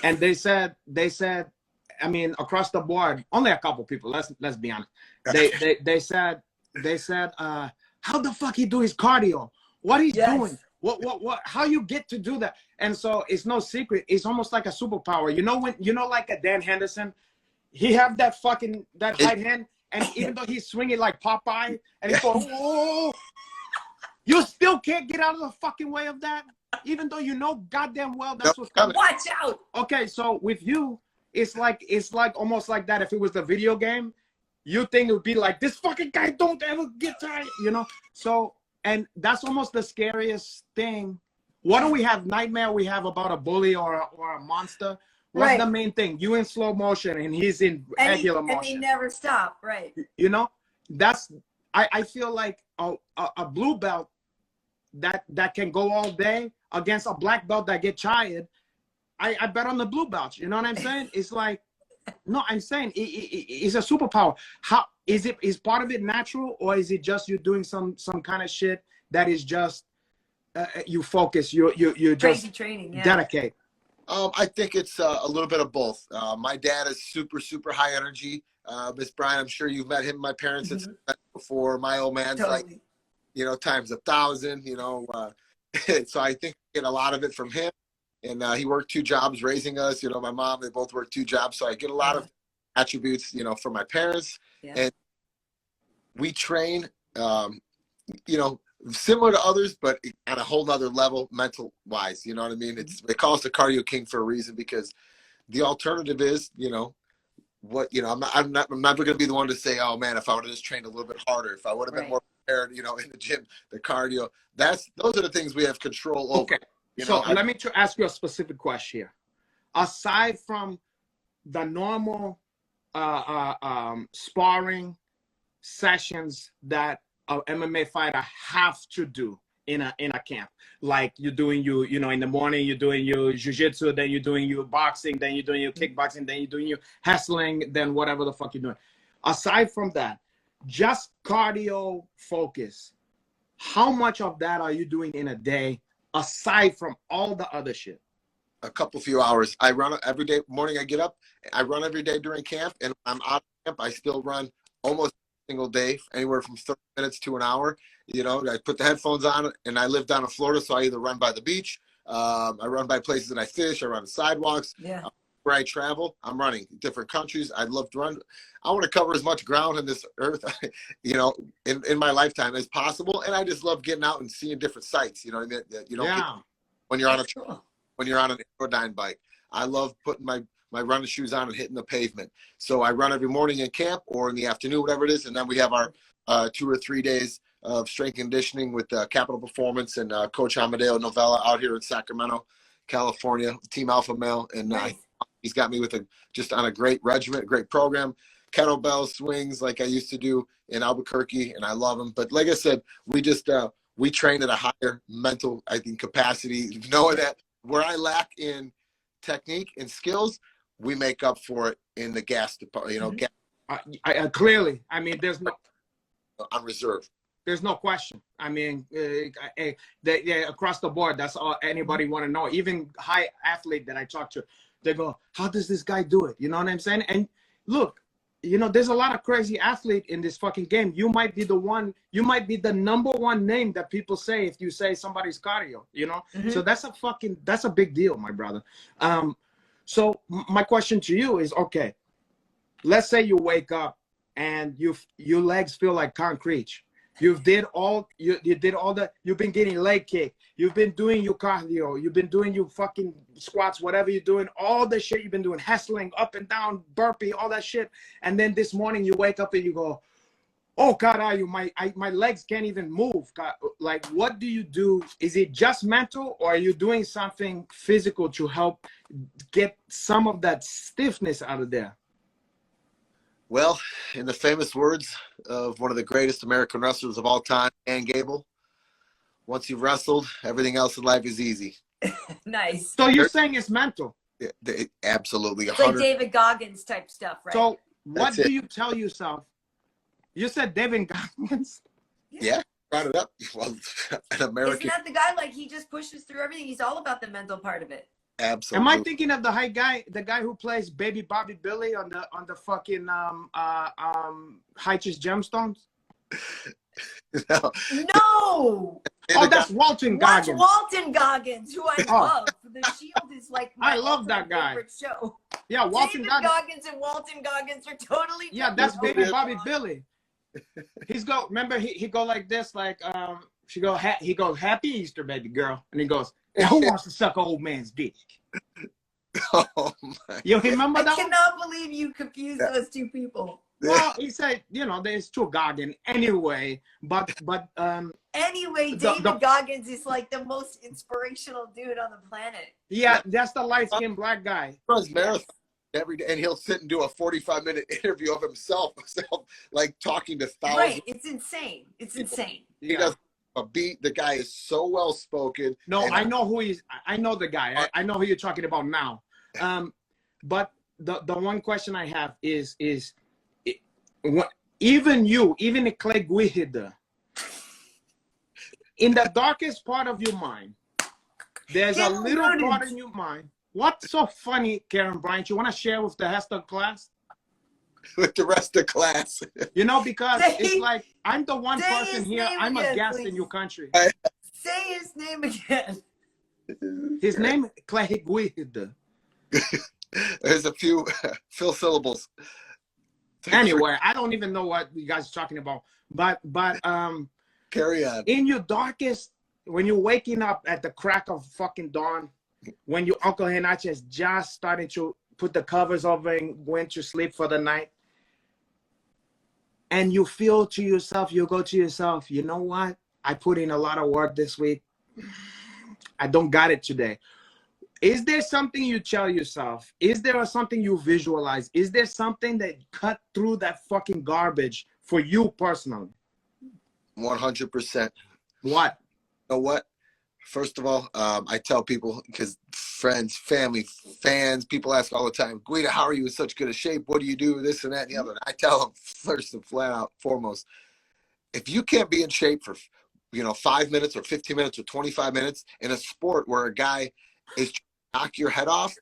[SPEAKER 2] And they said, I mean, across the board, only a couple people, let's be honest. They said, how the fuck he do his cardio? What he's doing? What how you get to do that? And so it's no secret. It's almost like a superpower. You know, like a Dan Henderson, he have that right hand, and even though he's swinging like Popeye, and he goes, whoa, you still can't get out of the fucking way of that? even though you know goddamn well that's what's coming.
[SPEAKER 1] Watch out.
[SPEAKER 2] Okay, so with you, it's like almost like that. If it was the video game, you think it would be like, this fucking guy don't ever get tired, you know? So, and that's almost the scariest thing. What do we have? Nightmare we have about a bully or a monster? What's the main thing? You in slow motion and he's in regular motion.
[SPEAKER 1] And he never stopped, right?
[SPEAKER 2] You know, that's, I feel like a blue belt that can go all day against a black belt that get tired. I bet on the blue belt. You know what I'm saying? It's like, no, I'm saying it's a superpower. How is it? Is part of it natural, or is it just you doing some kind of shit that is just you focus, you just
[SPEAKER 1] crazy training,
[SPEAKER 2] dedicate?
[SPEAKER 3] I think it's a little bit of both. My dad is super high energy. Miss Bryant, I'm sure you've met him. My parents had met before. My old man's like, you know, times 1,000. You know, so I think I get a lot of it from him. And he worked 2 jobs raising us. You know, my mom, they both worked 2 jobs. So I get a lot of attributes, you know, from my parents. Yeah. And we train, you know, similar to others, but at a whole nother level, mental wise. You know what I mean? They call us the cardio king for a reason, because the alternative is, you know, what, you know, I'm not going to be the one to say, oh man, if I would have just trained a little bit harder, if I would have been more prepared, you know, in the gym, the cardio, those are the things we have control over.
[SPEAKER 2] Okay. You know, let me ask you a specific question here. Aside from the normal sparring sessions that an MMA fighter have to do in a camp, like you're doing you know, in the morning you're doing your jiu-jitsu, then you're doing your boxing, then you're doing your kickboxing, then you're doing your wrestling, then whatever the fuck you're doing. Aside from that, just cardio focus, how much of that are you doing in a day? Aside from all the other shit?
[SPEAKER 3] A few hours. I run every day. Morning I get up. I run every day during camp, and when I'm out of camp, I still run almost every single day, anywhere from 30 minutes to an hour. You know, I put the headphones on, and I live down in Florida, so I either run by the beach, I run by places that I fish, I run the sidewalks. Yeah. Where I travel, I'm running different countries. I love to run. I want to cover as much ground on this earth, you know, in my lifetime as possible. And I just love getting out and seeing different sights. You know what I mean? You know, when you're on when you're on an Aerodyne bike. I love putting my running shoes on and hitting the pavement. So I run every morning in camp or in the afternoon, whatever it is. And then we have our 2 or 3 days of strength conditioning with Capital Performance and Coach Amadeo Novella out here in Sacramento, California, Team Alpha Male. And he's got me with just on a great regiment, great program, kettlebell swings like I used to do in Albuquerque, and I love them. But like I said, we just we train at a higher mental, I think, capacity, knowing that where I lack in technique and skills, we make up for it in the gas department. You know, gas.
[SPEAKER 2] Clearly, I mean, there's no
[SPEAKER 3] on reserve.
[SPEAKER 2] There's no question. I mean, across the board, that's all anybody want to know. Even high athlete that I talk to, they go, how does this guy do it? You know what I'm saying? And look, you know, there's a lot of crazy athlete in this fucking game. You might be the one, you might be the #1 name that people say if you say somebody's cardio, you know? So that's a big deal, my brother. So my question to you is, okay, let's say you wake up and your legs feel like concrete. You've did all you've been getting leg kick, you've been doing your cardio, you've been doing your fucking squats, whatever you're doing, all the shit you've been doing, hustling up and down, burpee, all that shit. And then this morning you wake up and you go, oh God, my legs can't even move. God, like, what do you do? Is it just mental, or are you doing something physical to help get some of that stiffness out of there?
[SPEAKER 3] Well, in the famous words of one of the greatest American wrestlers of all time, Dan Gable, once you've wrestled, everything else in life is easy.
[SPEAKER 1] Nice.
[SPEAKER 2] So you're saying it's mental?
[SPEAKER 3] Absolutely.
[SPEAKER 1] It's like David Goggins type stuff, right?
[SPEAKER 2] So what do you tell yourself? You said David Goggins?
[SPEAKER 3] Yeah, brought it up. Well, an American.
[SPEAKER 1] Isn't that the guy, like, he just pushes through everything? He's all about the mental part of it.
[SPEAKER 3] Absolutely.
[SPEAKER 2] Am I thinking of the guy who plays Baby Bobby Billy on the fucking Righteous Gemstones?
[SPEAKER 3] No.
[SPEAKER 1] No.
[SPEAKER 2] Oh, that's Walton Goggins.
[SPEAKER 1] Watch Walton Goggins, who I love. The Shield is like my
[SPEAKER 2] I love that guy.
[SPEAKER 1] favorite show.
[SPEAKER 2] Yeah, Walton
[SPEAKER 1] Goggins and Walton Goggins are totally different.
[SPEAKER 2] Yeah, that's Baby Bobby Billy. Remember he go like this, like he goes, happy Easter, baby girl, and he goes, Now, who wants to suck an old man's dick?
[SPEAKER 3] Oh my!
[SPEAKER 2] You remember
[SPEAKER 1] I
[SPEAKER 2] that one?
[SPEAKER 1] cannot believe you confused those two people.
[SPEAKER 2] Well, he said, you know, there's two Goggin anyway, but
[SPEAKER 1] Anyway,
[SPEAKER 2] The-
[SPEAKER 1] David
[SPEAKER 2] the-
[SPEAKER 1] Goggins is like the most inspirational dude on the planet.
[SPEAKER 2] yeah, that's the light-skinned black guy.
[SPEAKER 3] Runs marathon every day, and he'll sit and do a 45-minute interview of himself, like talking to thousands.
[SPEAKER 1] Right. It's insane. It's insane.
[SPEAKER 3] He
[SPEAKER 2] Yeah.
[SPEAKER 3] does a beat. The guy is so well spoken.
[SPEAKER 2] No,
[SPEAKER 3] and
[SPEAKER 2] I know who he's. I know the guy. I know who you're talking about now. But the one question I have is even the Clay Guida, in the darkest part of your mind, there's a little part in your mind. What's so funny, Karyn Bryant? You want to share with the rest of the class?
[SPEAKER 3] with the rest of the class.
[SPEAKER 2] You know, because it's like I'm the one
[SPEAKER 1] say
[SPEAKER 2] person
[SPEAKER 1] his
[SPEAKER 2] here.
[SPEAKER 1] name
[SPEAKER 2] I'm a
[SPEAKER 1] again,
[SPEAKER 2] guest
[SPEAKER 1] please.
[SPEAKER 2] in your country.
[SPEAKER 1] Say his name again.
[SPEAKER 2] His name is Clay Guida.
[SPEAKER 3] There's a few syllables.
[SPEAKER 2] Anyway, I don't even know what you guys are talking about. But
[SPEAKER 3] Carry on.
[SPEAKER 2] in your darkest, when you're waking up at the crack of fucking dawn, when your Uncle Renato is just starting to put the covers over and went to sleep for the night, and you feel to yourself, you go to yourself, you know what? I put in a lot of work this week. I don't got it today. Is there something you tell yourself? Is there something you visualize? Is there something that cut through that fucking garbage for you personally?
[SPEAKER 3] 100%.
[SPEAKER 2] What?
[SPEAKER 3] You know what? First of all, I tell people, because friends, family, fans, people ask all the time, Guida, how are you in such good a shape? What do you do? This and that and the other. And I tell them first and flat out, foremost, if you can't be in shape for 5 minutes or 15 minutes or 25 minutes in a sport where a guy is trying to knock your head off,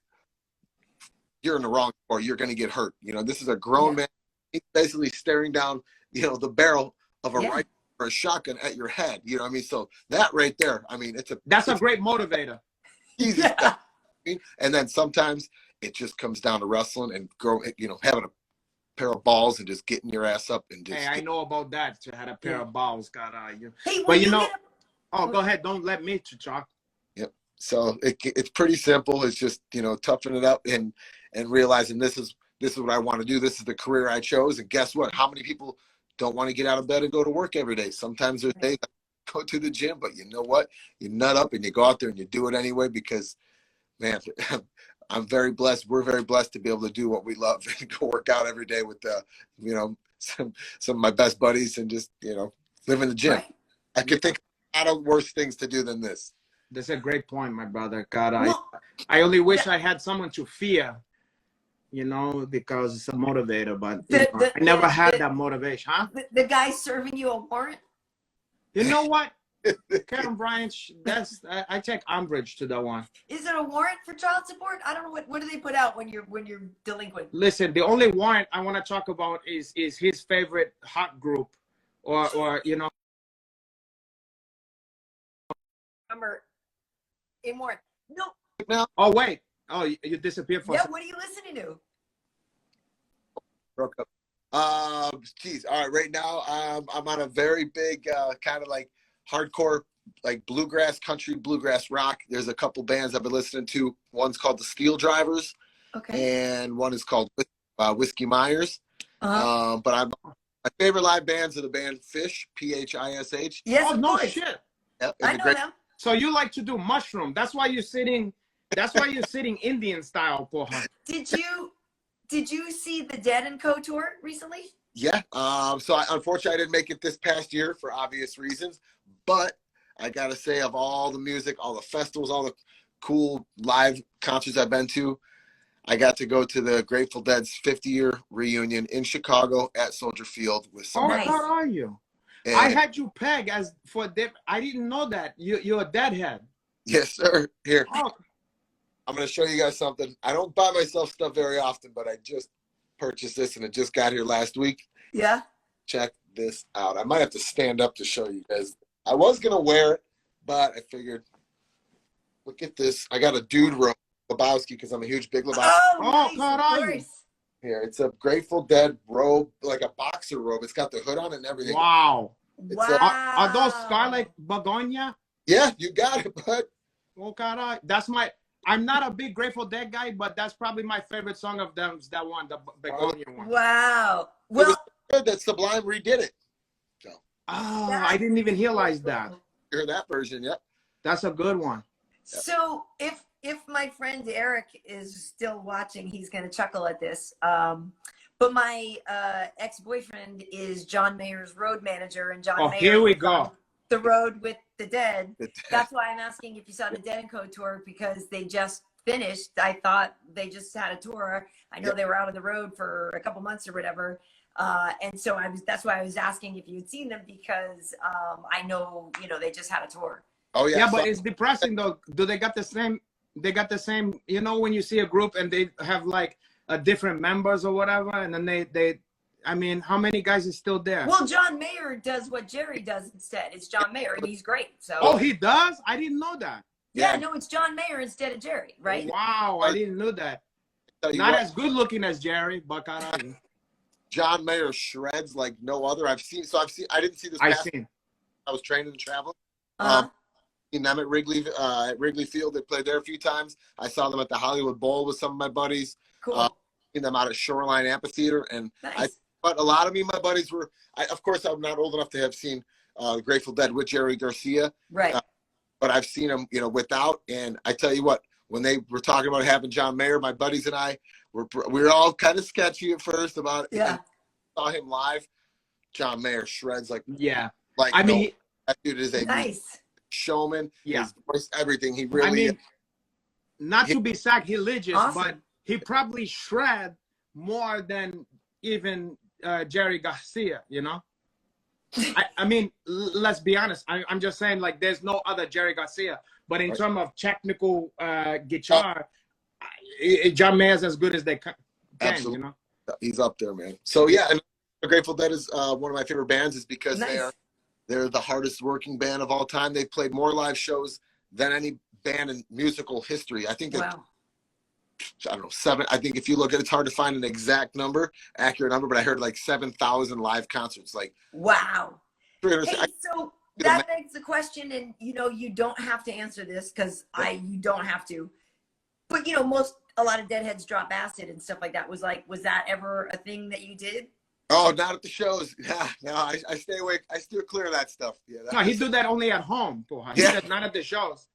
[SPEAKER 3] you're in the wrong sport. You're going to get hurt. This is a grown man. He's basically staring down, the barrel of a rifle or a shotgun at your head. You know what I mean? So that right there, I mean,
[SPEAKER 2] that's a great motivator.
[SPEAKER 3] Easy stuff. And then sometimes it just comes down to wrestling and having a pair of balls and just getting your ass up and just.
[SPEAKER 2] Hey, I know about that. To have a pair of balls,
[SPEAKER 1] Hey,
[SPEAKER 2] but go ahead. Don't let me to talk.
[SPEAKER 3] Yep. So it's pretty simple. It's just toughing it up and realizing this is what I want to do. This is the career I chose. And guess what? How many people don't want to get out of bed and go to work every day? Sometimes there's days I go to the gym, but you know what? You nut up and you go out there and you do it anyway because, man, I'm very blessed. We're very blessed to be able to do what we love and go work out every day with some of my best buddies and just live in the gym. Right. I could think of a lot of worse things to do than this.
[SPEAKER 2] That's a great point, my brother. God, I only wish I had someone to fear, because it's a motivator, but I never had that motivation, huh?
[SPEAKER 1] The guy serving you a warrant?
[SPEAKER 2] You know what? Karyn Bryant, I take umbrage to that one.
[SPEAKER 1] Is it a warrant for child support? I don't know what do they put out when you're delinquent.
[SPEAKER 2] Listen, the only warrant I want to talk about is his favorite hot group, or
[SPEAKER 1] in warrant. No.
[SPEAKER 3] Now.
[SPEAKER 2] Oh wait. Oh, you disappeared for.
[SPEAKER 1] Yeah. What are you listening to?
[SPEAKER 3] Broke up. Geez. All right. Right now, I'm on a very big kind of like hardcore, like country bluegrass rock. There's a couple bands I've been listening to. One's called the Steel Drivers, and one is called Whiskey Myers. But my favorite live bands are the band Phish, Phish.
[SPEAKER 1] Yes.
[SPEAKER 2] Oh no shit.
[SPEAKER 3] Yep,
[SPEAKER 1] I know them.
[SPEAKER 2] So you like to do mushroom? That's why you're sitting. That's why you're sitting Indian style, porra.
[SPEAKER 1] Did you see the Dead & Co tour recently?
[SPEAKER 3] Yeah. So unfortunately, I didn't make it this past year for obvious reasons. But I gotta say, of all the music, all the festivals, all the cool live concerts I've been to, I got to go to the Grateful Dead's 50-year reunion in Chicago at Soldier Field with some.
[SPEAKER 2] How are you? And I had you pegged as for Dead. I didn't know that you're a Deadhead.
[SPEAKER 3] Yes, sir. Here.
[SPEAKER 2] Oh.
[SPEAKER 3] I'm going to show you guys something. I don't buy myself stuff very often, but I just purchased this, and it just got here last week.
[SPEAKER 1] Yeah.
[SPEAKER 3] Check this out. I might have to stand up to show you guys. I was going to wear it, but I figured, look at this. I got a dude robe, Lebowski, because I'm a huge Big Lebowski.
[SPEAKER 1] Oh, nice.
[SPEAKER 3] Here, it's a Grateful Dead robe, like a boxer robe. It's got the hood on it and everything.
[SPEAKER 2] Wow.
[SPEAKER 1] Wow.
[SPEAKER 2] Are those Scarlet Begonia?
[SPEAKER 3] Yeah, you got it, bud.
[SPEAKER 2] Oh, caray. That's my. I'm not a big Grateful Dead guy, but that's probably my favorite song of them. That one, the Begonia one.
[SPEAKER 1] Wow.
[SPEAKER 3] It was
[SPEAKER 1] Well,
[SPEAKER 3] good that Sublime redid it. So,
[SPEAKER 2] oh, I didn't even realize that.
[SPEAKER 3] you heard that version, yep.
[SPEAKER 2] That's a good one.
[SPEAKER 1] So if my friend Eric is still watching, he's gonna chuckle at this. But my ex-boyfriend is John Mayer's road manager, and John Mayer
[SPEAKER 2] here we
[SPEAKER 1] was
[SPEAKER 2] go.
[SPEAKER 1] on the road with the Dead. That's why I'm asking if you saw the Dead & Co tour, because they just finished. I thought they just had a tour. I know they were out of the road for a couple months or whatever. And so that's why I was asking if you'd seen them, because I know, they just had a tour.
[SPEAKER 3] Oh yeah.
[SPEAKER 2] Yeah, but it's depressing though. Do they got the same? They got the same. When you see a group and they have like different members or whatever, and then they. I mean, how many guys is still there?
[SPEAKER 1] Well, John Mayer does what Jerry does instead. It's John Mayer, and he's great. So.
[SPEAKER 2] Oh, he does? I didn't know that.
[SPEAKER 1] Yeah, no, it's John Mayer instead of Jerry, right?
[SPEAKER 2] Wow, I didn't know that. Not as good looking as Jerry, but
[SPEAKER 3] John Mayer shreds like no other. I didn't see this. I was training and traveling. Seen them at Wrigley Field. They played there a few times. I saw them at the Hollywood Bowl with some of my buddies.
[SPEAKER 1] Cool.
[SPEAKER 3] Seen them out at Shoreline Amphitheater, and
[SPEAKER 1] nice.
[SPEAKER 3] But a lot of me and my buddies were. Of course, I'm not old enough to have seen Grateful Dead with Jerry Garcia.
[SPEAKER 1] Right.
[SPEAKER 3] But I've seen them, without. And I tell you what, when they were talking about having John Mayer, my buddies and I we were all kind of sketchy at first about it.
[SPEAKER 1] Yeah.
[SPEAKER 3] Saw him live. John Mayer shreds like.
[SPEAKER 2] Yeah.
[SPEAKER 3] Like
[SPEAKER 2] I mean,
[SPEAKER 3] that dude is a
[SPEAKER 1] nice
[SPEAKER 3] showman.
[SPEAKER 2] Yeah.
[SPEAKER 3] His voice, everything. He really.
[SPEAKER 2] Not to be sacrilegious,
[SPEAKER 1] awesome.
[SPEAKER 2] but he probably shred more than even Jerry Garcia, I mean, let's be honest. I'm just saying, like, there's no other Jerry Garcia. But in terms of technical guitar, John Mayer's as good as they can,
[SPEAKER 3] Absolutely. He's up there, man. So, yeah, and Grateful Dead is one of my favorite bands is because they're the hardest working band of all time. They've played more live shows than any band in musical history. I think that, I don't know, 7. I think if you look at it, it's hard to find an exact number, accurate number, but I heard like 7,000 live concerts. Like,
[SPEAKER 1] wow. Hey, so that
[SPEAKER 3] man.
[SPEAKER 1] begs the question, and you don't have to answer this because you don't have to. But a lot of Deadheads drop acid and stuff like that. Was that ever a thing that you did?
[SPEAKER 3] Oh, not at the shows. No, I stay away. I steer clear of that stuff. Yeah.
[SPEAKER 2] No, he do that only at home. He does not at the shows.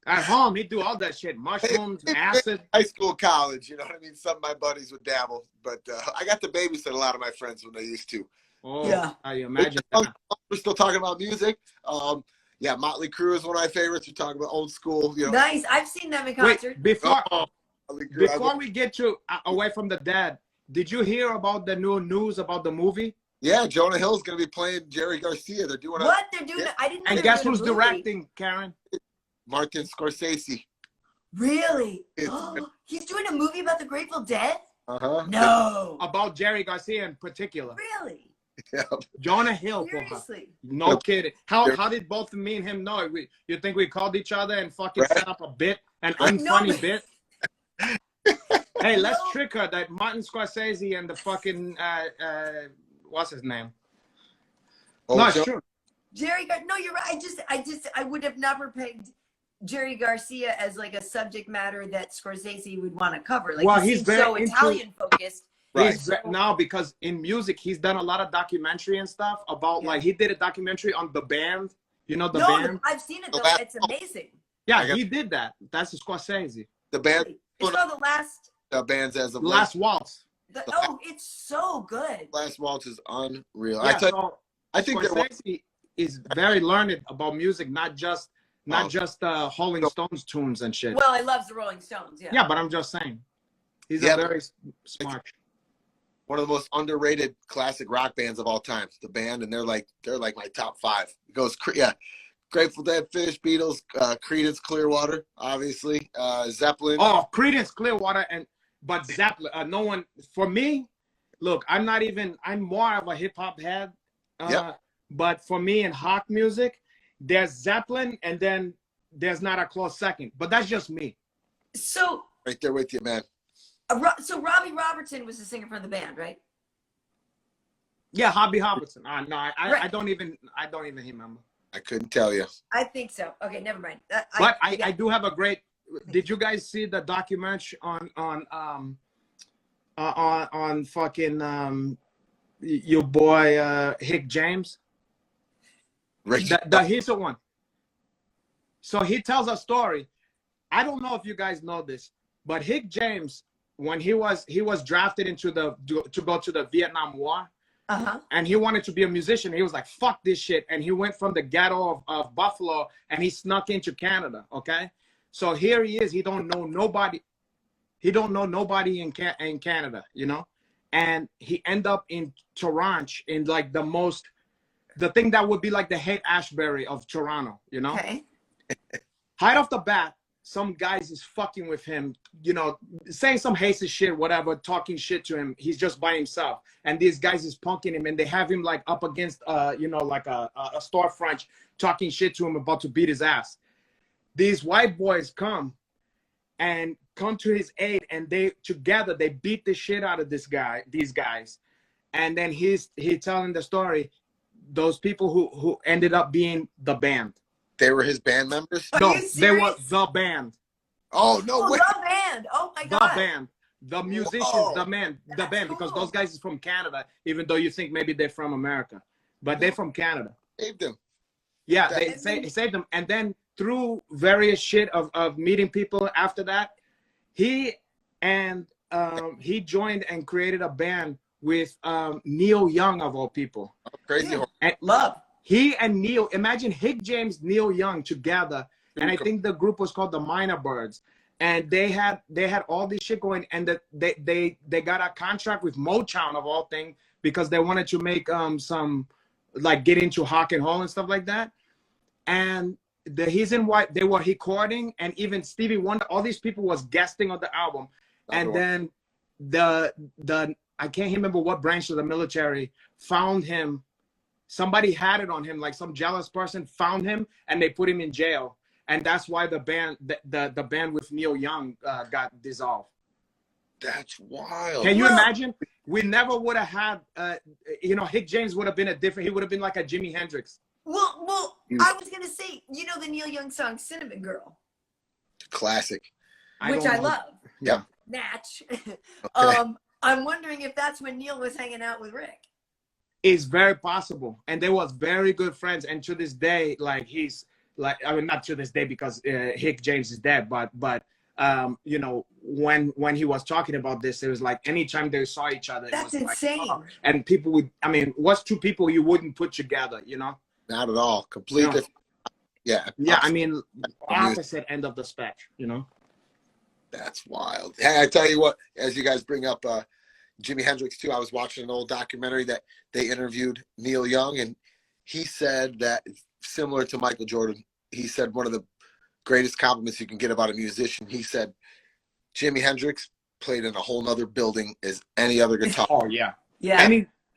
[SPEAKER 2] At home, he do all that shit. Mushrooms, acid.
[SPEAKER 3] High school, college, you know what I mean? Some of my buddies would dabble. But I got to babysit a lot of my friends when they used to.
[SPEAKER 2] Oh, yeah. I imagine that.
[SPEAKER 3] We're still talking about music. Motley Crue is one of my favorites. We're talking about old school.
[SPEAKER 1] Nice. I've seen them in concert.
[SPEAKER 2] Wait, before we get you away from the Dead, did you hear about the new news about the movie?
[SPEAKER 3] Yeah, Jonah Hill's going to be playing Jerry Garcia. They're doing
[SPEAKER 1] what? They're doing I didn't know.
[SPEAKER 2] And guess who's directing, Karyn?
[SPEAKER 3] Martin Scorsese.
[SPEAKER 1] Really? He's doing a movie about the Grateful Dead?
[SPEAKER 3] Uh-huh.
[SPEAKER 1] No.
[SPEAKER 2] About Jerry Garcia in particular.
[SPEAKER 1] Really?
[SPEAKER 3] Yeah.
[SPEAKER 2] Jonah Hill.
[SPEAKER 1] Seriously?
[SPEAKER 2] No kidding. How did both me and him know? You think we called each other and fucking set up a bit, an unfunny bit? Hey, let's trick her that Martin Scorsese and the fucking what's his name? Sure.
[SPEAKER 1] Jerry no, you're right. I would have never pegged Jerry Garcia as like a subject matter that Scorsese would want to cover. Like, he's very so Italian focused.
[SPEAKER 2] Right. Now, because in music, he's done a lot of documentary and stuff about like he did a documentary on the band. The band.
[SPEAKER 1] I've seen it though. It's amazing.
[SPEAKER 2] Yeah, he did that. That's Scorsese.
[SPEAKER 3] The band.
[SPEAKER 1] It's called The Last.
[SPEAKER 3] Bands as of
[SPEAKER 2] Last Waltz.
[SPEAKER 1] It's so good.
[SPEAKER 3] Last Waltz is unreal.
[SPEAKER 2] Yeah,
[SPEAKER 3] I think
[SPEAKER 2] Scorsese is very learned about music, not just Rolling Stones tunes and shit.
[SPEAKER 1] Well, I love the Rolling Stones. Yeah.
[SPEAKER 2] Yeah, but I'm just saying, he's a very smart.
[SPEAKER 3] One of the most underrated classic rock bands of all time. The band, and they're like my top 5. It goes Grateful Dead, Fish, Beatles, Creedence, Clearwater, obviously, Zeppelin.
[SPEAKER 2] Oh, Creedence, Clearwater, but Zeppelin. No one for me. Look, I'm more of a hip hop head. But for me in rock music, there's Zeppelin, and then there's not a close second. But that's just me.
[SPEAKER 1] So
[SPEAKER 3] right there with you, man.
[SPEAKER 1] So Robbie Robertson was the singer from the band, right?
[SPEAKER 2] Yeah, Robbie Robertson. No, I don't even remember.
[SPEAKER 3] I couldn't tell you.
[SPEAKER 1] I think so. Okay, never mind.
[SPEAKER 2] But I do have a great. Did you guys see the documentary on fucking your boy Hick James? Here's the one. So he tells a story. I don't know if you guys know this, but Hick James, when he was drafted into to go to the Vietnam War, and he wanted to be a musician. He was like, "Fuck this shit," and he went from the ghetto of Buffalo and he snuck into Canada. Okay, so here he is. He don't know nobody. He don't know nobody in Canada, you know, and he end up in Toronto, in like the thing that would be like the Haight-Ashbury of Toronto, you know.
[SPEAKER 1] Okay.
[SPEAKER 2] Right off the bat, some guys is fucking with him, you know, saying some hasty shit, whatever, talking shit to him. He's just by himself, and these guys is punking him, and they have him like up against, you know, like a storefront, talking shit to him, about to beat his ass. These white boys come to his aid, and they beat the shit out of these guys, and then he's telling the story. Those people who ended up being the band.
[SPEAKER 3] They were his band members?
[SPEAKER 1] Are
[SPEAKER 2] No,
[SPEAKER 1] you
[SPEAKER 2] they were
[SPEAKER 1] serious?
[SPEAKER 2] the band.
[SPEAKER 3] Oh, no way.
[SPEAKER 1] The band. Oh my God.
[SPEAKER 2] The band. The musicians,
[SPEAKER 3] Whoa.
[SPEAKER 2] the band,
[SPEAKER 1] That's
[SPEAKER 2] because
[SPEAKER 1] cool.
[SPEAKER 2] those guys is from Canada, even though you think maybe they're from America. But they're from Canada.
[SPEAKER 3] Saved him.
[SPEAKER 2] Yeah, they saved them. And then through various shit of meeting people after that, he joined and created a band with Neil Young, of all people.
[SPEAKER 3] Crazy.
[SPEAKER 1] Yeah.
[SPEAKER 2] And
[SPEAKER 1] Love.
[SPEAKER 2] he and Neil, imagine Hick James, Neil Young together, and I think the group was called the Minor Birds, and they had all this shit going, and they got a contract with Motown, of all things, because they wanted to make some, like, get into Rock and Roll and stuff like that. And he's in white. They were recording, and even Stevie Wonder, all these people was guesting on the album. And then the I can't remember what branch of the military found him. Somebody had it on him, like some jealous person found him, and they put him in jail. And that's why the band with Neil Young got dissolved.
[SPEAKER 3] That's wild.
[SPEAKER 2] Can you imagine? We never would have had, you know, Hick James would have been he would have been like a Jimi Hendrix.
[SPEAKER 1] Well, I was gonna say, you know, the Neil Young song "Cinnamon Girl,"
[SPEAKER 3] Classic.
[SPEAKER 1] which I love.
[SPEAKER 2] Yeah.
[SPEAKER 1] Natch.
[SPEAKER 3] Okay.
[SPEAKER 1] I'm wondering if that's when Neil was hanging out with Rick.
[SPEAKER 2] It's very possible, and they was very good friends. And to this day, like he's like, I mean, not to this day because Hick James is dead, but you know, when he was talking about this, it was like anytime they saw each other,
[SPEAKER 1] That's
[SPEAKER 2] it was
[SPEAKER 1] insane.
[SPEAKER 2] like, oh. And people would, I mean, what's two people you wouldn't put together, you know?
[SPEAKER 3] Not at all. Completely.
[SPEAKER 2] No.
[SPEAKER 3] Yeah.
[SPEAKER 2] Yeah, I mean, opposite end of the spectrum, you know?
[SPEAKER 3] That's wild. Hey, I tell you what, as you guys bring up Jimi Hendrix too, I was watching an old documentary that they interviewed Neil Young, and he said that, similar to Michael Jordan, he said one of the greatest compliments you can get about a musician, he said Jimi Hendrix played in a whole nother building as any other guitar.
[SPEAKER 2] Oh yeah.
[SPEAKER 1] Yeah.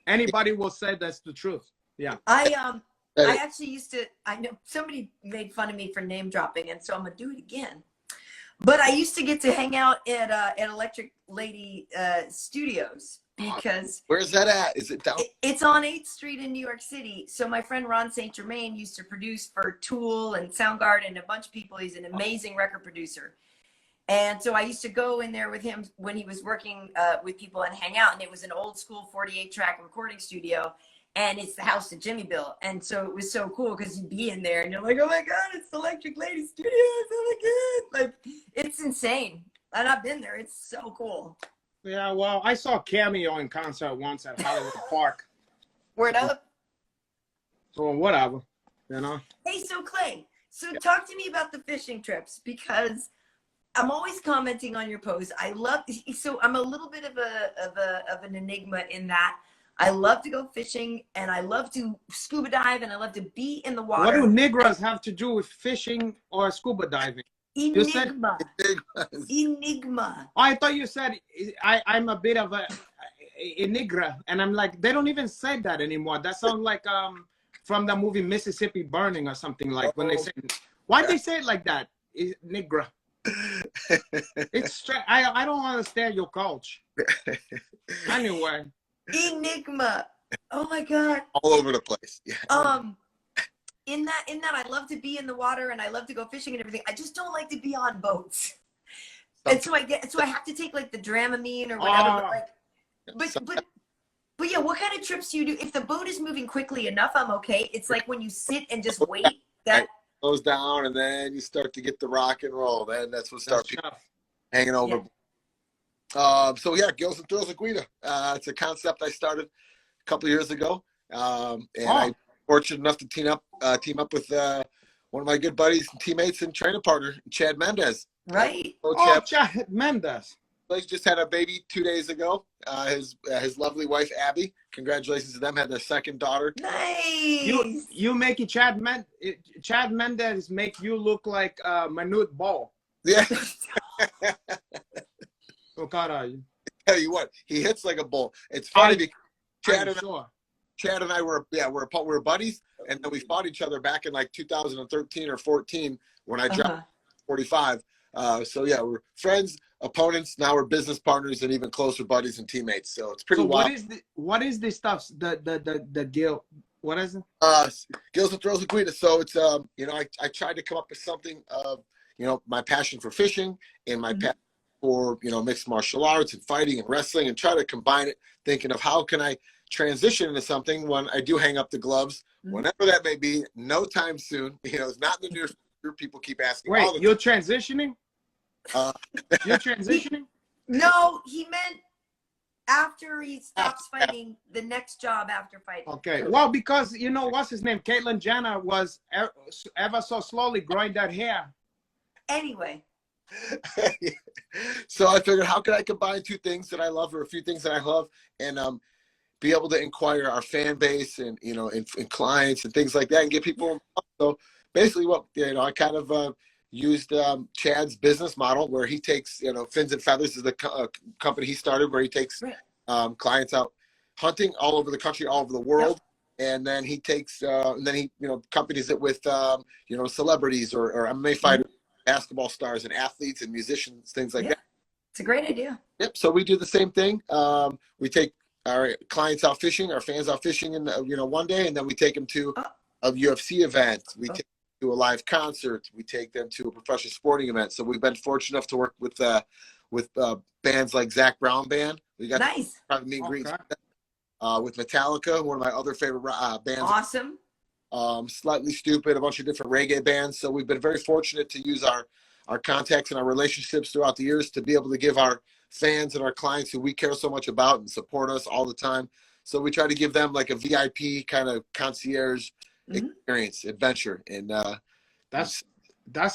[SPEAKER 2] Anybody will say that's the truth. Yeah.
[SPEAKER 1] I actually used to, I know somebody made fun of me for name dropping, and so I'm gonna do it again. But I used to get to hang out at Electric Lady Studios, because
[SPEAKER 3] Where's that at? Is it down?
[SPEAKER 1] it's on 8th Street in New York City. So my friend Ron St. Germain used to produce for Tool and Soundgarden and a bunch of people. He's an amazing record producer. And so I used to go in there with him when he was working with people and hang out. And it was an old school 48-track recording studio. And it's the house that Jimmy built. And so it was so cool because you'd be in there and you're like, oh my God, it's Electric Lady Studios. Oh my God. Like, it's insane. And I've been there. It's so cool.
[SPEAKER 2] Yeah, well, I saw Cameo in concert once at Hollywood Park.
[SPEAKER 1] Word up.
[SPEAKER 2] So whatever, you know.
[SPEAKER 1] Hey, so Clay, so talk to me about the fishing trips, because I'm always commenting on your posts. I love, so I'm a little bit of an enigma in that I love to go fishing, and I love to scuba dive, and I love to be in the water.
[SPEAKER 2] What do niggas have to do with fishing or scuba diving?
[SPEAKER 1] Enigma. Enigma.
[SPEAKER 2] Oh, I thought you said I'm a bit of a nigra, and I'm like, they don't even say that anymore. That sounds like from the movie Mississippi Burning or something, like when they say, why'd they say it like that? Nigra. It's straight. I don't understand your culture. Anyway.
[SPEAKER 1] Enigma. Oh my God.
[SPEAKER 3] All over the place. Yeah.
[SPEAKER 1] in that I love to be in the water and I love to go fishing and everything. I just don't like to be on boats. And so I have to take like the Dramamine or whatever. But yeah, what kind of trips do you do? If the boat is moving quickly enough, I'm okay. It's like when you sit and just wait. That
[SPEAKER 3] goes down, and then you start to get the rock and roll. Then that's what starts hanging over. Yeah. So yeah, Gills and Thrills with Guida. It's a concept I started a couple of years ago, and I'm fortunate enough to team up with one of my good buddies and teammates and training partner, Chad Mendez.
[SPEAKER 1] Right.
[SPEAKER 2] Chad Mendez.
[SPEAKER 3] He just had a baby 2 days ago. His lovely wife Abby. Congratulations to them. Had their second daughter.
[SPEAKER 1] Nice.
[SPEAKER 2] You make it Chad Mendez make you look like Manute Ball.
[SPEAKER 3] Yeah.
[SPEAKER 2] Oh God,
[SPEAKER 3] tell you what, he hits like a bull. It's funny because Chad and I were buddies, and then we fought each other back in like 2013 or 14 when I dropped 45. So yeah, we're friends, opponents. Now we're business partners and even closer buddies and teammates. So it's pretty wild.
[SPEAKER 2] What is the stuff? The Gil? What is it?
[SPEAKER 3] Gills and Thrills with Guida. So it's I tried to come up with something of my passion for fishing and my passion for mixed martial arts and fighting and wrestling, and try to combine it, thinking of how can I transition into something when I do hang up the gloves, whenever that may be. No time soon. It's not in the near future. People keep asking.
[SPEAKER 2] Wait, you're transitioning? You're transitioning?
[SPEAKER 1] No, he meant after he stops fighting, the next job after fighting.
[SPEAKER 2] Okay. Well, because what's his name? Caitlyn Jenner was ever so slowly growing that hair.
[SPEAKER 1] Anyway.
[SPEAKER 3] So I figured, how can I combine two things that I love, or a few things that I love, and be able to inquire our fan base and and clients and things like that, and get people involved. So basically, what I kind of used Chad's business model, where he takes Fins and Feathers is the company he started, where he takes clients out hunting all over the country, all over the world. And then he takes accompanies it with celebrities or MMA fighters, basketball stars and athletes and musicians, things like that.
[SPEAKER 1] It's a great idea.
[SPEAKER 3] Yep. So we do the same thing. We take our clients out fishing, our fans out fishing in one day, and then we take them to a UFC event. We take them to a live concert. We take them to a professional sporting event. So we've been fortunate enough to work with bands like Zach Brown Band. We got private meet and greets with Metallica, one of my other favorite bands.
[SPEAKER 1] Awesome.
[SPEAKER 3] Slightly Stupid, a bunch of different reggae bands. So we've been very fortunate to use our contacts and our relationships throughout the years to be able to give our fans and our clients who we care so much about and support us all the time. So we try to give them like a VIP kind of concierge experience, adventure. And
[SPEAKER 2] that's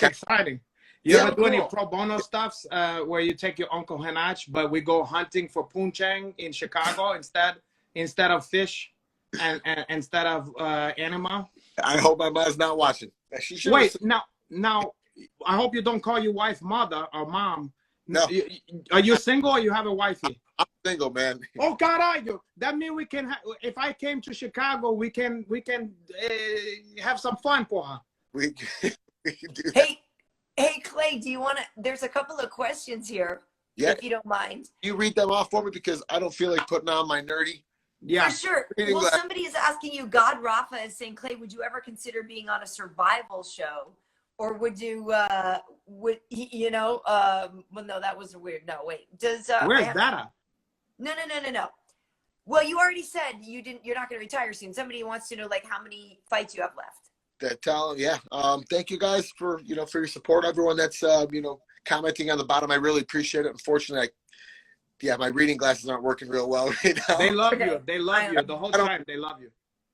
[SPEAKER 2] exciting. You ever do any pro bono stuffs where you take your Uncle Hanach, but we go hunting for poonchang in Chicago instead of fish? And instead of anima.
[SPEAKER 3] I hope my mom's not watching.
[SPEAKER 2] Wait, now, I hope you don't call your wife mother or mom.
[SPEAKER 3] No.
[SPEAKER 2] Are you single or you have a wifey?
[SPEAKER 3] I'm single, man.
[SPEAKER 2] Oh God, are you? That means we can. If I came to Chicago, we can have some fun for her.
[SPEAKER 3] We can do that.
[SPEAKER 1] Hey, Clay, do you want to? There's a couple of questions here.
[SPEAKER 3] Yeah.
[SPEAKER 1] If you don't mind.
[SPEAKER 3] You read them off for me, because I don't feel like putting on my nerdy.
[SPEAKER 2] Yeah,
[SPEAKER 1] for sure. Well, somebody is asking you. God Rafa is saying, Clay, would you ever consider being on a survival show, or would you? Well, no, that was weird. No, wait. Where's
[SPEAKER 2] that at?
[SPEAKER 1] No. Well, you already said you didn't. You're not going to retire soon. Somebody wants to know like how many fights you have left.
[SPEAKER 3] Thank you guys for for your support. Everyone that's commenting on the bottom, I really appreciate it. Unfortunately, my reading glasses aren't working real well right now.
[SPEAKER 2] They love you. They love you the whole time. They love you.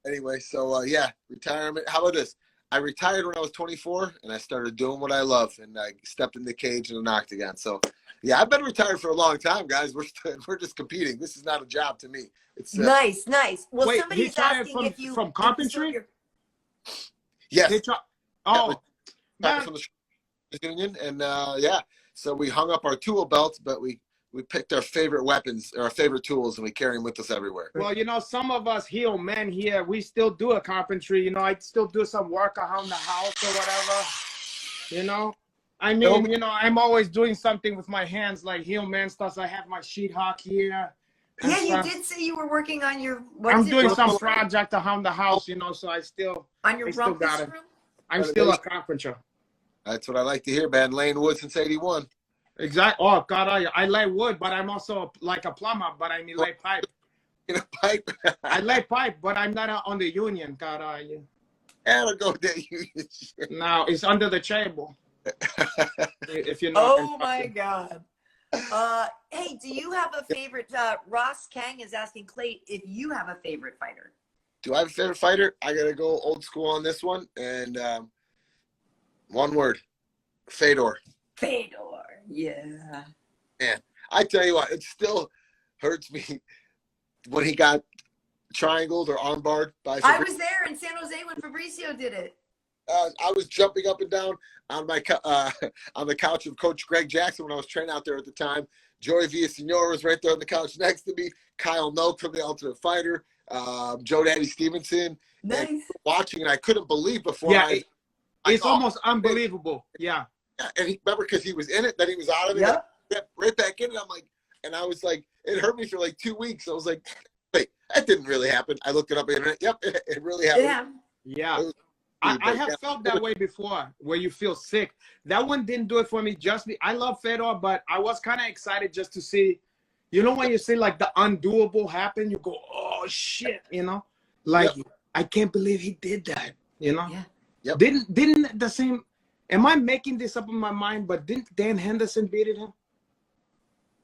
[SPEAKER 3] Anyway, so retirement. How about this? I retired when I was 24, and I started doing what I love, and I stepped in the cage and knocked again. So, I've been retired for a long time, guys. We're just competing. This is not a job to me. It's
[SPEAKER 1] nice. Well,
[SPEAKER 2] wait,
[SPEAKER 1] somebody's asking if you
[SPEAKER 2] from carpentry.
[SPEAKER 3] Yes.
[SPEAKER 2] From
[SPEAKER 3] the union, and so we hung up our tool belts, but we picked our favorite weapons or our favorite tools, and we carry them with us everywhere.
[SPEAKER 2] Well, some of us heel men here, we still do a carpentry. I still do some work around the house or whatever. I mean, I'm always doing something with my hands, like heel man stuff. I have my sheet hock here. and
[SPEAKER 1] Yeah, you
[SPEAKER 2] stuff.
[SPEAKER 1] did say you were working on your.
[SPEAKER 2] I'm doing some project around the house, you know. So I still
[SPEAKER 1] on your
[SPEAKER 2] still got
[SPEAKER 1] rumpus
[SPEAKER 2] it.
[SPEAKER 1] room.
[SPEAKER 2] I'm still a carpenter.
[SPEAKER 3] That's what I like to hear, man. Laying wood since '81.
[SPEAKER 2] Exactly. Oh God, I lay wood, but I'm also like a plumber. But I mean lay pipe.
[SPEAKER 3] In a pipe.
[SPEAKER 2] I lay pipe, but I'm not on the union. God,
[SPEAKER 3] I'll go with that union shit.
[SPEAKER 2] no, it's under the table. If you know.
[SPEAKER 1] Oh my God. Hey, do you have a favorite? Ross Kang is asking Clay if you have a favorite fighter.
[SPEAKER 3] Do I have a favorite fighter? I gotta go old school on this one, and one word: Fedor.
[SPEAKER 1] Fedor, yeah.
[SPEAKER 3] Man, I tell you what, it still hurts me when he got triangled or armbarred by.
[SPEAKER 1] I was there in San Jose when Fabricio did it.
[SPEAKER 3] I was jumping up and down on my on the couch of Coach Greg Jackson when I was training out there at the time. Joey Villasenor was right there on the couch next to me. Kyle Noak from the Ultimate Fighter. Joe Daddy Stevenson.
[SPEAKER 1] Nice.
[SPEAKER 3] And watching, and I couldn't believe before.
[SPEAKER 2] Yeah, it's almost unbelievable. Yeah.
[SPEAKER 3] And he remember because he was in it, then he was out of it, right back in it. And I was like, it hurt me for like 2 weeks. I was like, wait, that didn't really happen. I looked it up on the internet. Yep, it really happened.
[SPEAKER 2] Yeah. I have felt that way before, where you feel sick. That one didn't do it for me. I love Fedor, but I was kind of excited just to see, you know, when you see like the undoable happen, you go, oh shit, you know, like I can't believe he did that, you know.
[SPEAKER 1] Yeah.
[SPEAKER 3] Yep.
[SPEAKER 2] Didn't the same? Am I making this up in my mind? But didn't Dan Henderson beat him?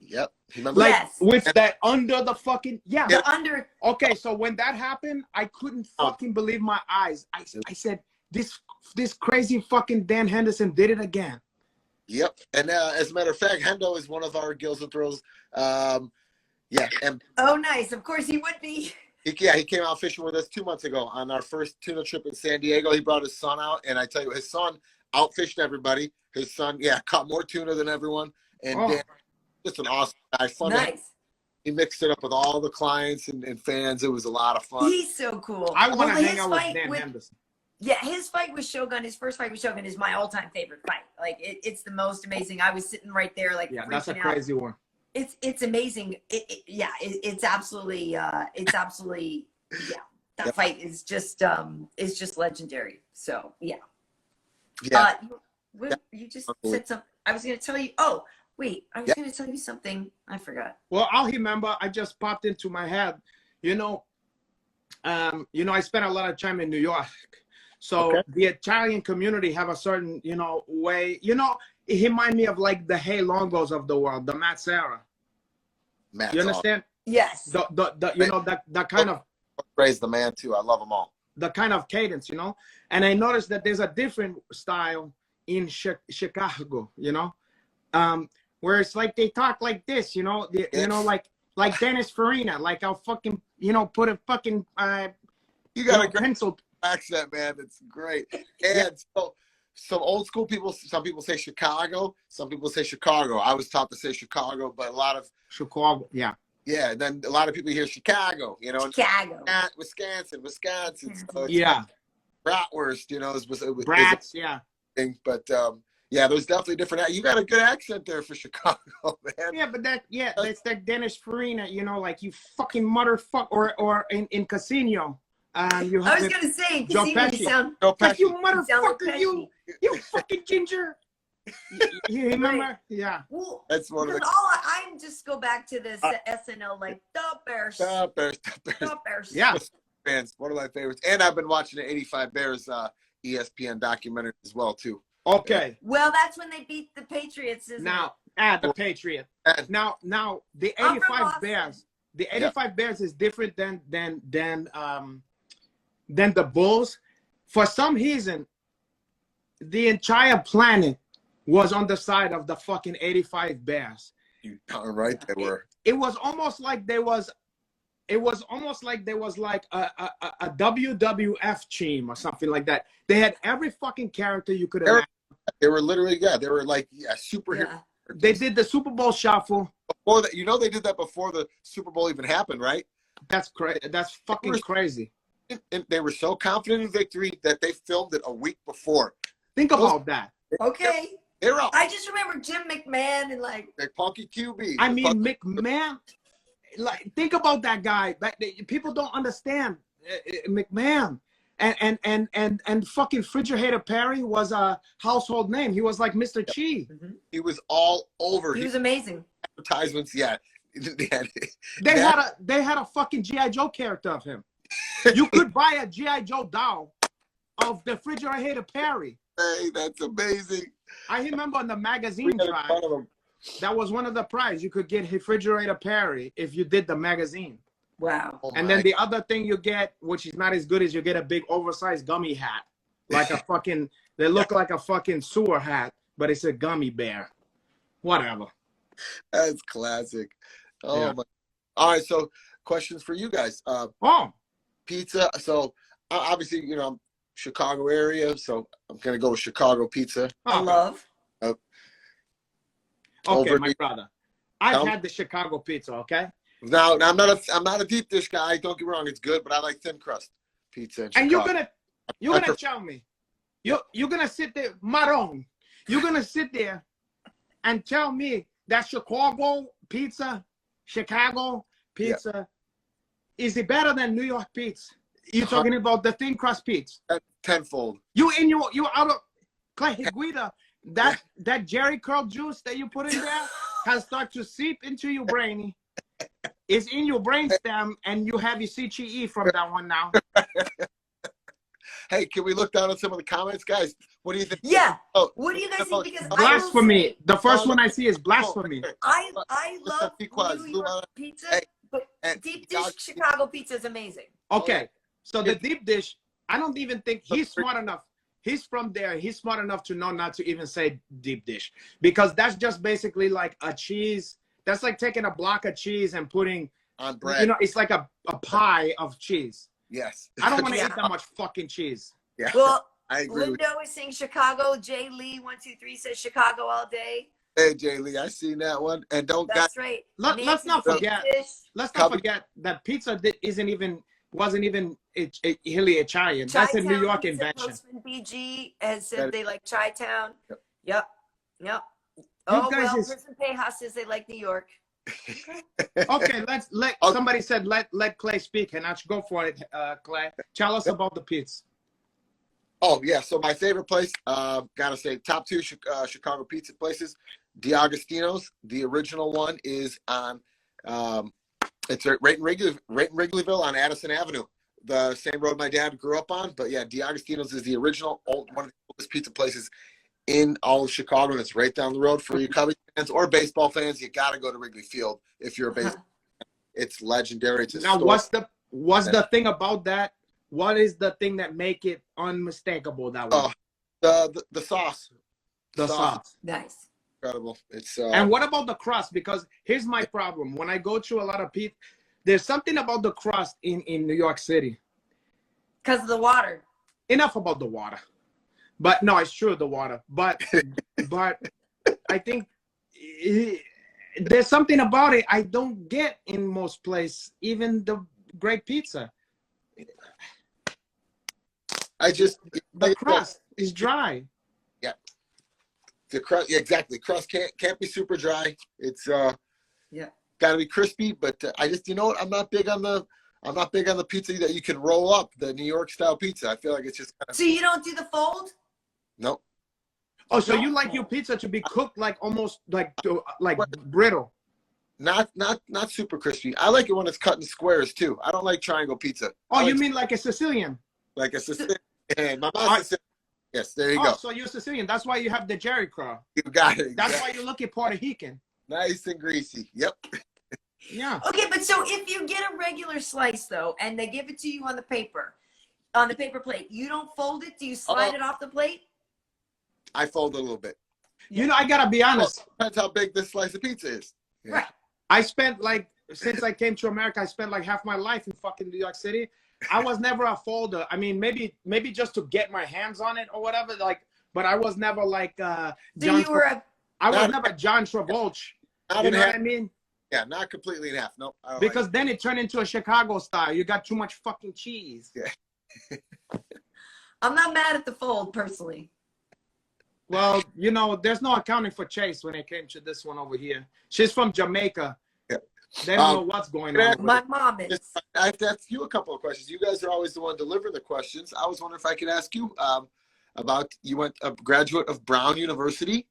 [SPEAKER 3] Yep. Remember?
[SPEAKER 2] Like
[SPEAKER 1] Yes.
[SPEAKER 2] with that under the fucking
[SPEAKER 1] The under.
[SPEAKER 2] Okay, so when that happened, I couldn't fucking believe my eyes. I said, this crazy fucking Dan Henderson did it again.
[SPEAKER 3] Yep. And as a matter of fact, Hendo is one of our Gills and Thrills. Yeah. And
[SPEAKER 1] Oh, nice. Of course he would be.
[SPEAKER 3] he came out fishing with us 2 months ago on our first tuna trip in San Diego. He brought his son out, and I tell you, his son outfished everybody. His son, caught more tuna than everyone. And Dan, just an awesome guy. Fun.
[SPEAKER 1] Nice.
[SPEAKER 3] He mixed it up with all the clients and fans. It was a lot of fun.
[SPEAKER 1] He's so cool.
[SPEAKER 2] I want to
[SPEAKER 1] Well,
[SPEAKER 2] hang out with
[SPEAKER 1] fight
[SPEAKER 2] Dan Henderson.
[SPEAKER 1] Yeah, his fight with Shogun, his first fight with Shogun is my all-time favorite fight. Like it's the most amazing. I was sitting right there, like
[SPEAKER 2] That's a
[SPEAKER 1] freaking
[SPEAKER 2] crazy
[SPEAKER 1] out.
[SPEAKER 2] one.
[SPEAKER 1] It's amazing. It's absolutely That fight is just legendary. So yeah. You just said something. I was going to tell you. Oh wait, I was going to tell you something. I forgot.
[SPEAKER 2] Well, I'll remember. I just popped into my head. I spent a lot of time in New York. So the Italian community have a certain, way. It reminds me of like the Hey Longos of the world, the Matt Serra. You understand?
[SPEAKER 1] Yes.
[SPEAKER 2] The kind of
[SPEAKER 3] praise the man too. I love them all.
[SPEAKER 2] The kind of cadence, And I noticed that there's a different style in Chicago, where it's like they talk like this, like Dennis Farina, like I'll fucking, put a fucking
[SPEAKER 3] you got a
[SPEAKER 2] pencil
[SPEAKER 3] accent, man. It's great. And so some old school people, some people say Chicago, some people say Chicago. I was taught to say Chicago, but a lot of
[SPEAKER 2] Chicago, yeah.
[SPEAKER 3] And then a lot of people hear Chicago,
[SPEAKER 1] Chicago.
[SPEAKER 3] Wisconsin. So Bratwurst,
[SPEAKER 2] Brats, yeah.
[SPEAKER 3] But there's definitely different. You got a good accent there for Chicago, man.
[SPEAKER 2] Yeah, but that's that Dennis Farina, like you fucking motherfucker, or in Casino. You have
[SPEAKER 1] I was gonna say,
[SPEAKER 2] Joe
[SPEAKER 1] Pesci.
[SPEAKER 2] Pesci.
[SPEAKER 3] Pesci.
[SPEAKER 2] You motherfucker,
[SPEAKER 1] Like
[SPEAKER 2] you fucking ginger. You remember? Yeah.
[SPEAKER 1] Well,
[SPEAKER 3] that's one of the.
[SPEAKER 1] I just go back to this SNL, like the Bears.
[SPEAKER 3] The
[SPEAKER 1] Bears.
[SPEAKER 2] Yeah.
[SPEAKER 3] Fans, one of my favorites, and I've been watching the '85 Bears ESPN documentary as well too.
[SPEAKER 2] Okay.
[SPEAKER 1] Well, that's when they beat the Patriots.
[SPEAKER 2] Now, the Patriot. Now, the '85 Bears. The '85 Bears is different than the Bulls. For some reason, the entire planet was on the side of the fucking '85 Bears.
[SPEAKER 3] You're right, they were.
[SPEAKER 2] It was almost like there was. It was almost like there was like a WWF team or something like that. They had every fucking character you could imagine.
[SPEAKER 3] They were literally, they were like superhero.
[SPEAKER 1] Yeah.
[SPEAKER 2] They did the Super Bowl shuffle.
[SPEAKER 3] Before that, they did that before the Super Bowl even happened, right?
[SPEAKER 2] That's crazy. That's fucking crazy.
[SPEAKER 3] And they were so confident in victory that they filmed it a week before.
[SPEAKER 2] Think about that.
[SPEAKER 1] Okay.
[SPEAKER 3] They're out.
[SPEAKER 1] I just remember Jim McMahon and like
[SPEAKER 3] Punky QB.
[SPEAKER 2] I mean, McMahon. like think about that guy. People don't understand McMahon. And fucking Refrigerator Perry was a household name. He was like Mr. Chi.
[SPEAKER 3] He was all over.
[SPEAKER 1] He was amazing.
[SPEAKER 3] Advertisements, yeah.
[SPEAKER 2] They had a fucking G.I. Joe character of him. You could buy a G.I. Joe doll of the Refrigerator Perry.
[SPEAKER 3] Hey, that's amazing.
[SPEAKER 2] I remember on the magazine drive, that was one of the prizes. You could get Refrigerator Perry if you did the magazine.
[SPEAKER 1] Wow.
[SPEAKER 3] Oh
[SPEAKER 2] and then the other thing you get, which is not as good, is you get a big oversized gummy hat. Like a fucking, they look like a fucking sewer hat, but it's a gummy bear. Whatever.
[SPEAKER 3] That's classic. Oh
[SPEAKER 2] Yeah.
[SPEAKER 3] my. All right, so questions for you guys. Pizza. So obviously, you know, I'm Chicago area, so I'm gonna go with Chicago pizza.
[SPEAKER 1] I love.
[SPEAKER 2] Okay, my brother. I've had the Chicago pizza, okay?
[SPEAKER 3] Now I'm not a deep dish guy. Don't get me wrong, it's good, but I like thin crust pizza.
[SPEAKER 2] And you're gonna tell me, you're gonna sit there, Maron. You're gonna sit there and tell me that Chicago pizza is it better than New York pizza? You're talking about the thin crust pizza.
[SPEAKER 3] Tenfold.
[SPEAKER 2] You out of Guida, that Jerry curl juice that you put in there has started to seep into your brain. It's in your brainstem, and you have your CTE from that one now.
[SPEAKER 3] Hey, can we look down at some of the comments, guys? What do you think?
[SPEAKER 1] Yeah. What do you guys think? Because
[SPEAKER 2] blasphemy. The first one I see is blasphemy.
[SPEAKER 1] I love New York pizza, but deep dish Chicago pizza is amazing.
[SPEAKER 2] Okay, so the deep dish, I don't even think he's smart enough. He's from there. He's smart enough to know not to even say deep dish, because that's just basically like a cheese. That's like taking a block of cheese and putting
[SPEAKER 3] on bread.
[SPEAKER 2] You know, it's like a pie of cheese.
[SPEAKER 3] Yes.
[SPEAKER 2] I don't want to eat that much fucking cheese.
[SPEAKER 3] Yeah.
[SPEAKER 1] Well,
[SPEAKER 3] I agree.
[SPEAKER 1] Lindo is saying Chicago. Jay Lee 123 says Chicago all day.
[SPEAKER 3] Hey, Jay Lee, I seen that one. And
[SPEAKER 1] That's right.
[SPEAKER 2] Let's not forget. Let's not forget that pizza wasn't even really Italian. That's a New York invention.
[SPEAKER 1] Postman BG has said they like Chi-Town. Yep. Prison Pejas says they like New York.
[SPEAKER 2] Okay, somebody said let Clay speak, and I should go for it. Clay, tell us about the pizza.
[SPEAKER 3] Oh yeah, so my favorite place, gotta say, top two Chicago pizza places, D'Agostino's. The original one is on, it's right in Wrigleyville on Addison Avenue, the same road my dad grew up on. But yeah, D'Agostino's is the original, one of the oldest pizza places in all of Chicago, and it's right down the road. For you Cubby fans or baseball fans, you got to go to Wrigley Field if you're a baseball fan. It's legendary. It's
[SPEAKER 2] now, what's the thing about that? What is the thing that make it unmistakable that way?
[SPEAKER 3] The sauce.
[SPEAKER 2] The sauce.
[SPEAKER 1] Nice.
[SPEAKER 3] Incredible. It's
[SPEAKER 2] and what about the crust? Because here's my problem. When I go to a lot of pizza, there's something about the crust in New York City.
[SPEAKER 1] Because of the water.
[SPEAKER 2] Enough about the water. But no, it's true, the water. But I think there's something about it I don't get in most places, even the great pizza. The crust is dry.
[SPEAKER 3] Yeah. The crust, yeah, exactly. Crust can't be super dry. It's got to be crispy. But I just, you know what? I'm not big on the pizza that you can roll up, the New York style pizza. I feel like it's just kind of.
[SPEAKER 1] So you don't do the fold?
[SPEAKER 3] Nope.
[SPEAKER 2] Oh, so you like your pizza to be cooked like almost like brittle? Not
[SPEAKER 3] super crispy. I like it when it's cut in squares too. I don't like triangle pizza.
[SPEAKER 2] Oh, you mean like a Sicilian?
[SPEAKER 3] Like a Sicilian. My mom's Sicilian. Yes, there you go.
[SPEAKER 2] So you're Sicilian. That's why you have the Jerry curl.
[SPEAKER 3] You got it.
[SPEAKER 2] That's why you look at Puerto Rican.
[SPEAKER 3] Nice and greasy. Yep.
[SPEAKER 2] Yeah.
[SPEAKER 1] Okay, but so if you get a regular slice though, and they give it to you on the paper plate, you don't fold it? Do you slide it off the plate?
[SPEAKER 3] I fold it a little bit.
[SPEAKER 2] You know, I gotta be honest.
[SPEAKER 3] Depends how big this slice of pizza is.
[SPEAKER 1] Yeah. Right.
[SPEAKER 2] I spent since I came to America, I spent like half my life in fucking New York City. I was never a folder. I mean, maybe just to get my hands on it or whatever. But I was never like I was never John Travolta. You know what I mean?
[SPEAKER 3] Yeah, not completely in half. No. Nope,
[SPEAKER 2] because then it turned into a Chicago style. You got too much fucking cheese.
[SPEAKER 3] Yeah.
[SPEAKER 1] I'm not mad at the fold personally.
[SPEAKER 2] Well, you know, there's no accounting for Chase when it came to this one over here. She's from Jamaica.
[SPEAKER 3] Yeah.
[SPEAKER 2] They don't know what's going on.
[SPEAKER 1] My mom is.
[SPEAKER 3] I have to ask you a couple of questions. You guys are always the one delivering the questions. I was wondering if I could ask you about, you went a graduate of Brown University.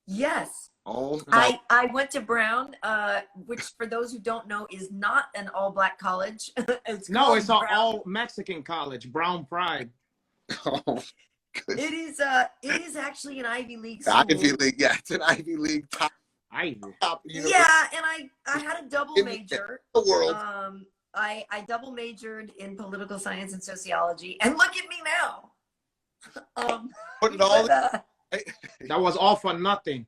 [SPEAKER 1] Yes.
[SPEAKER 3] Oh,
[SPEAKER 1] I went to Brown, which for those who don't know is not an all-black college. It's an
[SPEAKER 2] all Mexican college, Brown Pride.
[SPEAKER 3] oh, good.
[SPEAKER 1] It is actually an Ivy League school.
[SPEAKER 3] Ivy League, yeah, it's an Ivy League top university.
[SPEAKER 1] Yeah, and I had a double major.
[SPEAKER 3] The world.
[SPEAKER 1] I double majored in political science and sociology, and look at me now.
[SPEAKER 3] Put it all.
[SPEAKER 2] That was all for nothing.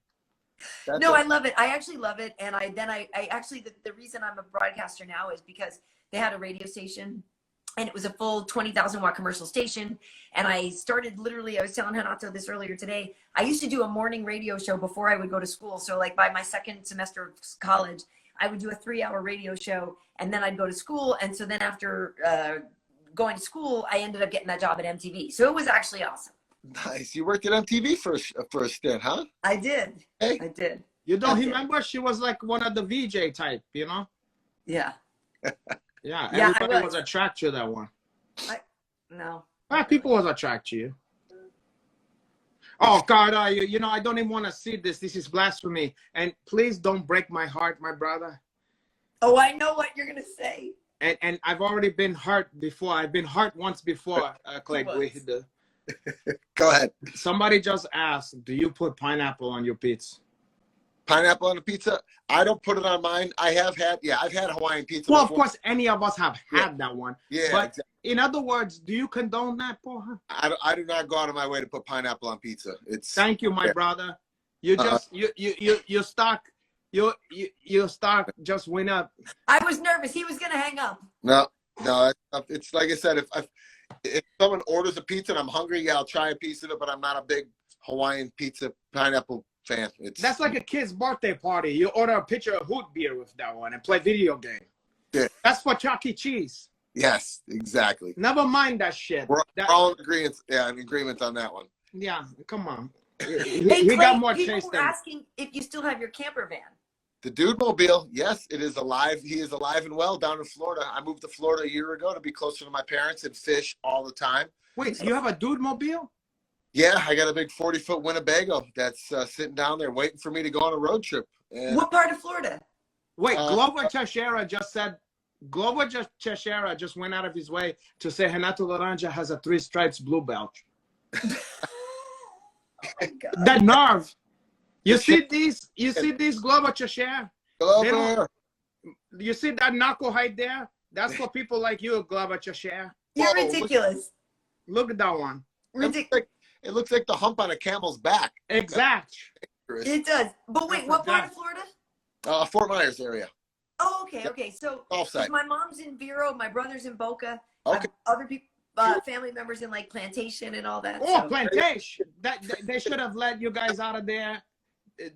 [SPEAKER 1] I love it. I actually love it, and I actually the reason I'm a broadcaster now is because they had a radio station, and it was a full 20,000 watt commercial station. And I started literally, I was telling Renato this earlier today, I used to do a morning radio show before I would go to school. So like by my second semester of college, I would do a 3-hour radio show, and then I'd go to school. And so then after going to school, I ended up getting that job at MTV. So it was actually awesome.
[SPEAKER 3] Nice. You worked at MTV for a stint, huh?
[SPEAKER 1] I did.
[SPEAKER 3] Hey.
[SPEAKER 1] I did.
[SPEAKER 2] You don't remember? She was like one of the VJ type, you know?
[SPEAKER 1] Yeah.
[SPEAKER 2] Yeah, everybody was attracted to that one.
[SPEAKER 1] No.
[SPEAKER 2] People was attracted to you. Oh, God, you know, I don't even want to see this. This is blasphemy. And please don't break my heart, my brother.
[SPEAKER 1] Oh, I know what you're going to say.
[SPEAKER 2] And I've already been hurt before. I've been hurt once before, Clay.
[SPEAKER 3] Go ahead.
[SPEAKER 2] Somebody just asked, do you put pineapple on your pizza?
[SPEAKER 3] Pineapple on a pizza? I don't put it on mine. I've had Hawaiian pizza
[SPEAKER 2] Well,
[SPEAKER 3] before.
[SPEAKER 2] Of course, any of us have had that one.
[SPEAKER 3] Yeah.
[SPEAKER 2] But
[SPEAKER 3] exactly.
[SPEAKER 2] In other words, do you condone that, Paul?
[SPEAKER 3] I do not go out of my way to put pineapple on pizza.
[SPEAKER 2] Thank you, my brother. You just your stock just went up.
[SPEAKER 1] I was nervous. He was gonna hang up.
[SPEAKER 3] No. It's like I said, if someone orders a pizza and I'm hungry, yeah, I'll try a piece of it, but I'm not a big Hawaiian pizza pineapple fan.
[SPEAKER 2] That's like a kid's birthday party. You order a pitcher of Hoot beer with that one and play video game.
[SPEAKER 3] Yeah.
[SPEAKER 2] That's for Chuck E. Cheese.
[SPEAKER 3] Yes, exactly.
[SPEAKER 2] Never mind that shit.
[SPEAKER 3] We're all in agreement on that one.
[SPEAKER 2] Yeah, come on.
[SPEAKER 1] Hey,
[SPEAKER 2] he
[SPEAKER 1] Clay,
[SPEAKER 2] got more
[SPEAKER 1] people
[SPEAKER 2] chase
[SPEAKER 1] were
[SPEAKER 2] than
[SPEAKER 1] asking if you still have your camper van.
[SPEAKER 3] The Dude Mobile, yes, it is alive. He is alive and well down in Florida. I moved to Florida a year ago to be closer to my parents and fish all the time.
[SPEAKER 2] Wait, you have a Dude Mobile?
[SPEAKER 3] Yeah, I got a big 40-foot Winnebago that's sitting down there waiting for me to go on a road trip. And
[SPEAKER 1] What part of Florida?
[SPEAKER 2] Wait, Glover Teixeira just went out of his way to say Renato Laranja has a 3 stripes blue belt.
[SPEAKER 1] Oh my God.
[SPEAKER 2] That nerve. You see these Glover Teixeira?
[SPEAKER 3] Glover.
[SPEAKER 2] You see that knuckle right there? That's for people like you, Glover Teixeira.
[SPEAKER 1] You're ridiculous.
[SPEAKER 2] Look at that one.
[SPEAKER 3] It looks like the hump on a camel's back.
[SPEAKER 2] Exact.
[SPEAKER 1] It does. But wait, what part of Florida?
[SPEAKER 3] Fort Myers area.
[SPEAKER 1] Oh, okay. So my mom's in Vero, my brother's in Boca.
[SPEAKER 3] Okay.
[SPEAKER 1] Other people, family members in like Plantation and all that.
[SPEAKER 2] Oh,
[SPEAKER 1] so.
[SPEAKER 2] Plantation. They should have let you guys out of there.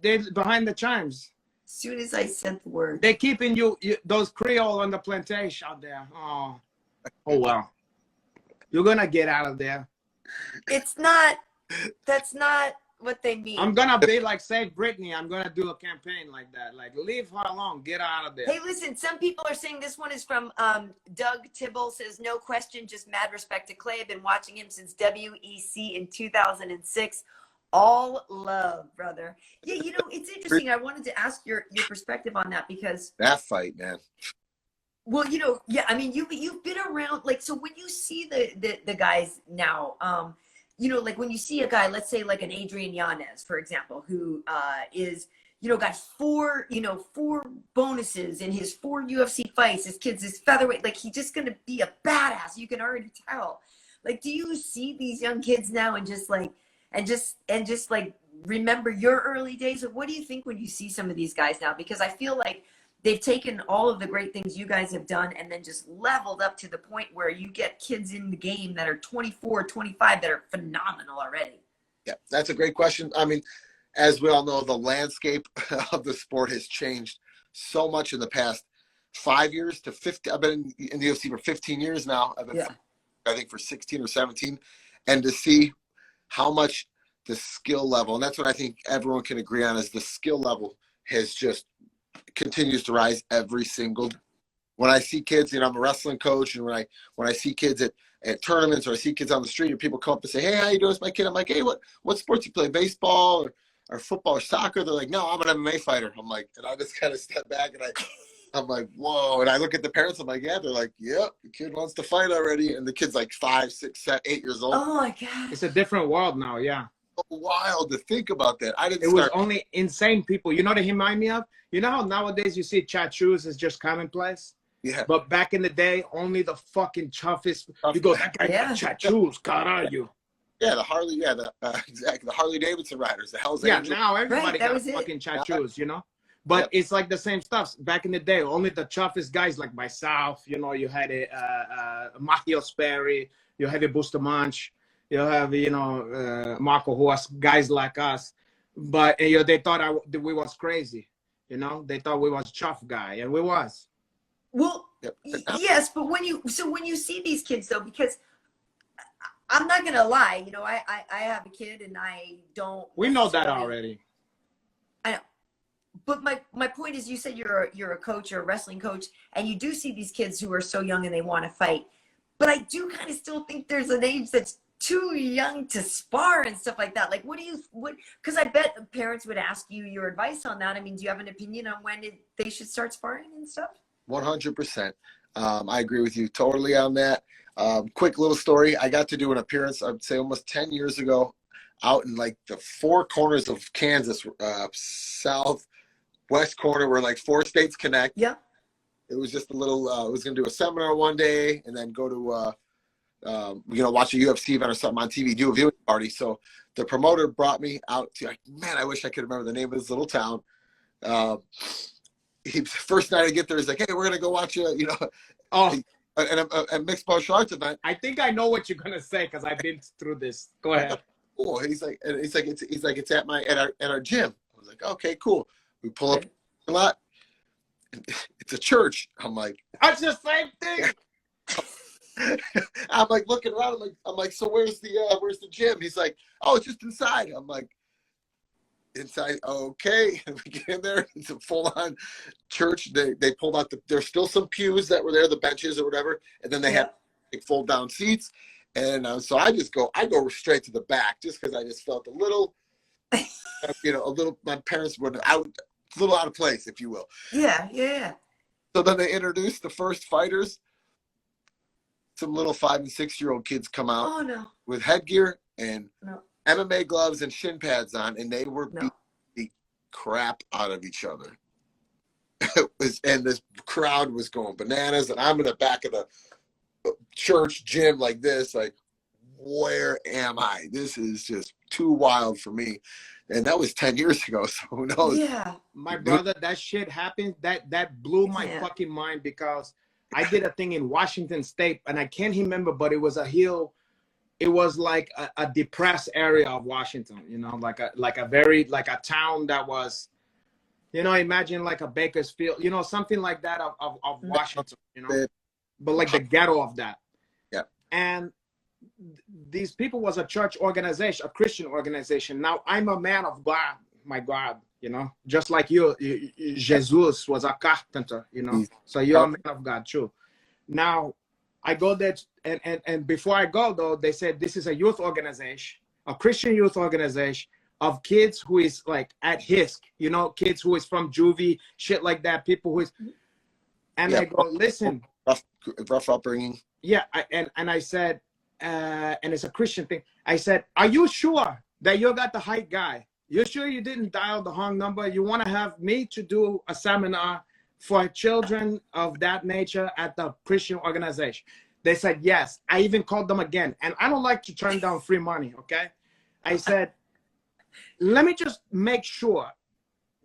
[SPEAKER 2] They behind the chimes.
[SPEAKER 1] As soon as I sent the word.
[SPEAKER 2] They're keeping you those Creole on the plantation out there. Oh well. You're gonna get out of there.
[SPEAKER 1] That's not what they mean.
[SPEAKER 2] I'm gonna be like Save Britney. I'm gonna do a campaign like that. Like, leave her alone. Get out of there.
[SPEAKER 1] Hey, listen, some people are saying this one is from Doug Tibble, says, no question, just mad respect to Clay. I've been watching him since WEC in 2006. All love, brother. Yeah, you know, it's interesting. I wanted to ask your perspective on that because
[SPEAKER 3] that fight, man.
[SPEAKER 1] Well, you know, yeah, I mean, you've been around, like, so when you see the guys now, you know, like when you see a guy, let's say like an Adrian Yanez, for example, who is, you know, got 4 bonuses in his 4 UFC fights. His kid's this featherweight, like he's just gonna be a badass. You can already tell. Like, do you see these young kids now and just like remember your early days? Or what do you think when you see some of these guys now? Because I feel like they've taken all of the great things you guys have done and then just leveled up to the point where you get kids in the game that are 24, 25 that are phenomenal already.
[SPEAKER 3] Yeah, that's a great question. I mean, as we all know, the landscape of the sport has changed so much in the past 5 years to 50. I've been in the UFC for 15 years now. I've been, I think, for 16 or 17. And to see how much the skill level, and that's what I think everyone can agree on, is the skill level has just continues to rise every single day. When I see kids, I'm a wrestling coach, and when I see kids at tournaments, or I see kids on the street, and people come up and say, "Hey, how you doing?" It's my kid. I'm like, "Hey, what sports you play? Baseball or football or soccer?" They're like, "No, I'm an MMA fighter." I'm like, and I just kind of step back and I'm like, "Whoa!" And I look at the parents. I'm like, "Yeah." They're like, "Yep, the kid wants to fight already," and the kid's like 5, 6, 7, 8 years old.
[SPEAKER 1] Oh my God!
[SPEAKER 2] It's a different world now. Yeah.
[SPEAKER 3] So wild to think about that.
[SPEAKER 2] It was only insane people. You know what it remind me of? You know how nowadays you see tattoos is just commonplace?
[SPEAKER 3] Yeah.
[SPEAKER 2] But back in the day, only the fucking toughest. You go, that guy got tattoos. Caralho.
[SPEAKER 3] Yeah, the Harley. Yeah, exactly. The Harley Davidson riders, the Hell's Angels.
[SPEAKER 2] Yeah, now everybody got fucking tattoos, you know? But it's like the same stuff. Back in the day, only the toughest guys like myself, you had Matteo Sperry, you have a Bustamante, you have, Marco Horst, guys like us. But they thought we was crazy, They thought we was tough guy, and we was.
[SPEAKER 1] Well, yes, but when you see these kids though, because I'm not gonna lie, I have a kid and I don't.
[SPEAKER 2] We know that already.
[SPEAKER 1] I know, but my point is, you said you're a coach or a wrestling coach, and you do see these kids who are so young and they want to fight, but I do kind of still think there's an age that's too young to spar and stuff like that. Like, because I bet parents would ask you your advice on that. I mean, do you have an opinion on when they should start sparring and stuff?
[SPEAKER 3] 100%. I agree with you totally on that. Quick little story. I got to do an appearance, I'd say almost 10 years ago, out in like the four corners of Kansas, southwest corner where like 4 states connect.
[SPEAKER 1] Yeah.
[SPEAKER 3] It was just a little, I was going to do a seminar one day and then go to, watch a UFC event or something on TV, do a viewing party. So the promoter brought me out to, man, I wish I could remember the name of this little town. First night I get there, he's like, "Hey, we're gonna go watch a mixed martial arts event."
[SPEAKER 2] I think I know what you're gonna say because I've been through this. Go ahead.
[SPEAKER 3] Cool. It's at our gym. I was like, "Okay, cool." We pull up a lot. It's a church. I'm like,
[SPEAKER 2] that's the same thing.
[SPEAKER 3] I'm like looking around. I'm like, so where's the gym? He's like, "Oh, it's just inside." I'm like, inside, okay. We get in there, it's a full-on church. They pulled out there's still some pews that were there, the benches or whatever, and then they had like fold-down seats. And so I go straight to the back just because I just felt a little, my parents were a little out of place, if you will.
[SPEAKER 1] Yeah.
[SPEAKER 3] So then they introduced the first fighters. Some little 5 and 6 year old kids come out with headgear and MMA gloves and shin pads on, and they were beating the crap out of each other. And this crowd was going bananas, and I'm in the back of the church gym like this, like, where am I? This is just too wild for me. And that was 10 years ago, so who knows?
[SPEAKER 1] Yeah.
[SPEAKER 2] My brother, that shit happened. That blew my fucking mind because I did a thing in Washington State, and I can't remember, but it was a hill. It was like a depressed area of Washington, like a town that was, imagine like a Bakersfield, something like that of Washington, but like the ghetto of that.
[SPEAKER 3] Yeah. And
[SPEAKER 2] these people was a church organization, a Christian organization. Now I'm a man of God, my God, just like you, Jesus was a carpenter, so you're a man of God too. Now, I go there, and before I go, though, they said this is a youth organization, a Christian youth organization of kids who is like at risk, kids who is from juvie, shit like that, people who is, and I go, listen.
[SPEAKER 3] Rough upbringing.
[SPEAKER 2] Yeah, and I said, and it's a Christian thing. I said, are you sure that you got the right guy? You sure you didn't dial the wrong number? You want to have me to do a seminar for children of that nature at the Christian organization? They said, yes. I even called them again. And I don't like to turn down free money, okay? I said, let me just make sure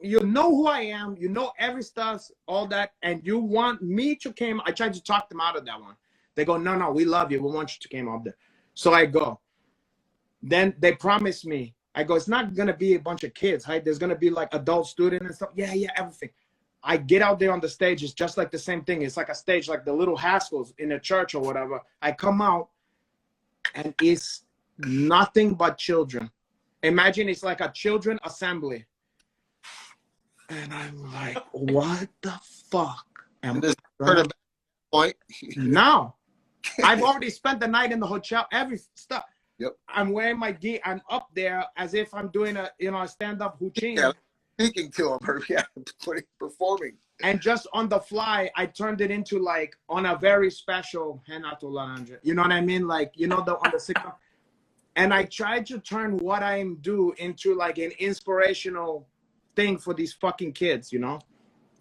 [SPEAKER 2] you know who I am, you know every stuff, all that, and you want me to come. I tried to talk them out of that one. They go, no, we love you. We want you to come up there. So I go. Then they promised me. I go, it's not going to be a bunch of kids, right? There's going to be like adult students and stuff. Yeah, everything. I get out there on the stage. It's just like the same thing. It's like a stage, like the little Haskells in a church or whatever. I come out, and it's nothing but children. Imagine it's like a children assembly. And I'm like, what the fuck am
[SPEAKER 3] And this
[SPEAKER 2] I
[SPEAKER 3] turning
[SPEAKER 2] gonna
[SPEAKER 3] back point.
[SPEAKER 2] now? I've already spent the night in the hotel, every stuff.
[SPEAKER 3] Yep.
[SPEAKER 2] I'm wearing my gi. I'm up there as if I'm doing a a stand-up routine.
[SPEAKER 3] Yeah, speaking to him, or yeah, performing.
[SPEAKER 2] And just on the fly, I turned it into like on a very special Renato Laranja. You know what I mean? Like, on the sitcom. And I tried to turn what I'm do into like an inspirational thing for these fucking kids,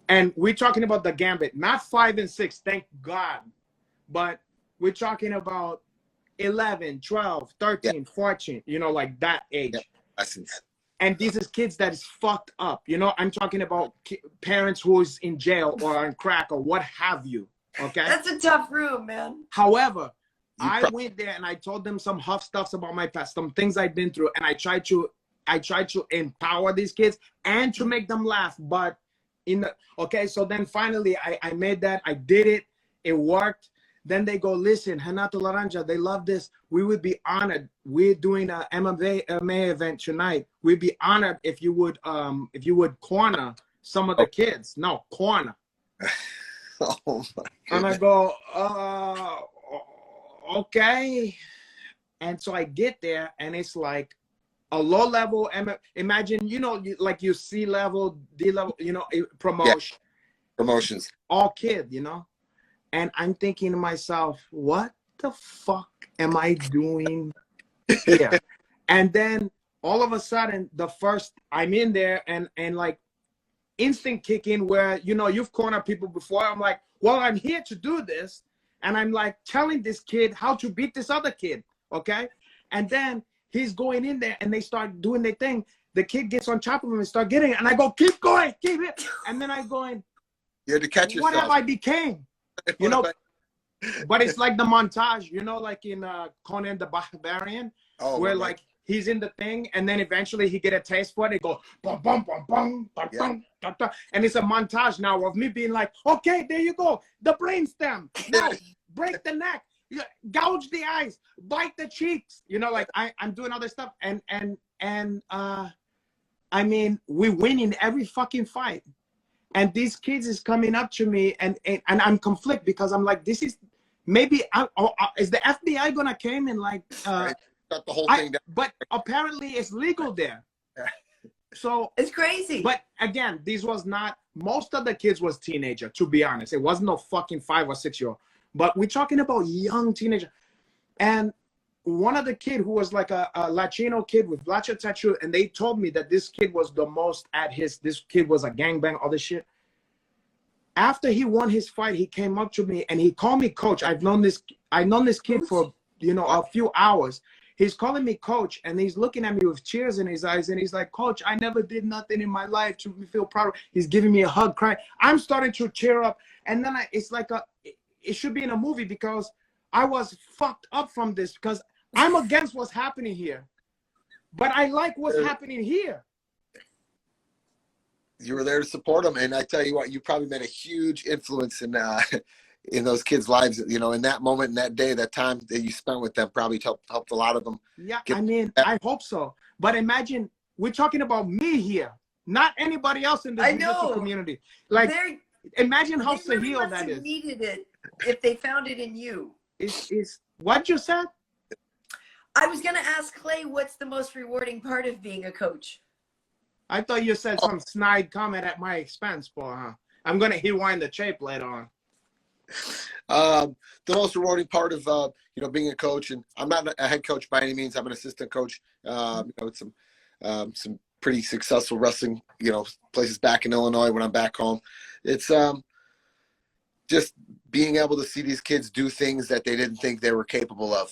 [SPEAKER 2] And we're talking about the gambit, not 5 and 6, thank God. But we're talking about 11, 12, 13, 14, like that age.
[SPEAKER 3] Essence.
[SPEAKER 2] And these is kids that is fucked up. I'm talking about parents who's in jail or on crack or what have you. Okay.
[SPEAKER 1] That's a tough room, man.
[SPEAKER 2] However, I went there and I told them some huff stuffs about my past, some things I've been through, and I tried to empower these kids and to make them laugh. But so then finally I made that, I did it, it worked. Then they go, listen, Renato Laranja, they love this. We would be honored. We're doing a MMA event tonight. We'd be honored if you would corner some of the kids. No, corner.
[SPEAKER 3] Oh my
[SPEAKER 2] and I go, okay. And so I get there, and it's like a low level. Imagine, like you C level, D level, promotion.
[SPEAKER 3] Yeah. Promotions.
[SPEAKER 2] All kid, And I'm thinking to myself, what the fuck am I doing here? And then all of a sudden, I'm in there and like instant kick in where, you've cornered people before. I'm like, well, I'm here to do this. And I'm like telling this kid how to beat this other kid. Okay. And then he's going in there and they start doing their thing. The kid gets on top of him and start getting it. And I go, keep going, keep it. And then I going,
[SPEAKER 3] you had to catch yourself.
[SPEAKER 2] What have I became? But it's like the montage, like in Conan the Barbarian, where like he's in the thing and then eventually he get a taste for it. It go bum bum bum bum bum bum, bum, bum, and it's a montage now of me being like, okay, there you go, the brainstem, now break the neck, gouge the eyes, bite the cheeks, like I'm doing other stuff, and I mean, we're winning every fucking fight. And these kids is coming up to me, and I'm conflict because I'm like, this is maybe is the FBI gonna come and like
[SPEAKER 3] shut the whole thing down?
[SPEAKER 2] But apparently it's legal there. So
[SPEAKER 1] it's crazy.
[SPEAKER 2] But again, these was not, most of the kids was teenager, to be honest. It wasn't no fucking 5 or 6 year old. But we're talking about young teenager. And one of the kid who was like a Latino kid with Blacha tattoo, and they told me that this kid was the most this kid was a gangbang, all this shit. After he won his fight, he came up to me and he called me coach. I've known this kid for a few hours. He's calling me coach, and he's looking at me with tears in his eyes, and he's like, coach, I never did nothing in my life to feel proud. He's giving me a hug, crying. I'm starting to cheer up, and then it's like it should be in a movie, because I was fucked up from this, because I'm against what's happening here, but I like what's happening here.
[SPEAKER 3] You were there to support them, and I tell you what, you probably made a huge influence in those kids' lives. In that moment, in that day, that time that you spent with them probably helped a lot of them.
[SPEAKER 2] Yeah, I hope so. But imagine, we're talking about me here, not anybody else in the jiu-jitsu community. Like, imagine how surreal that is.
[SPEAKER 1] Needed it if they found it in you.
[SPEAKER 2] Is what you said?
[SPEAKER 1] I was going to ask Clay, what's the most rewarding part of being a coach?
[SPEAKER 2] I thought you said some snide comment at my expense, boy, huh? I'm going to rewind the tape later on.
[SPEAKER 3] The most rewarding part of, being a coach, and I'm not a head coach by any means. I'm an assistant coach, with some pretty successful wrestling, places back in Illinois when I'm back home. It's just being able to see these kids do things that they didn't think they were capable of,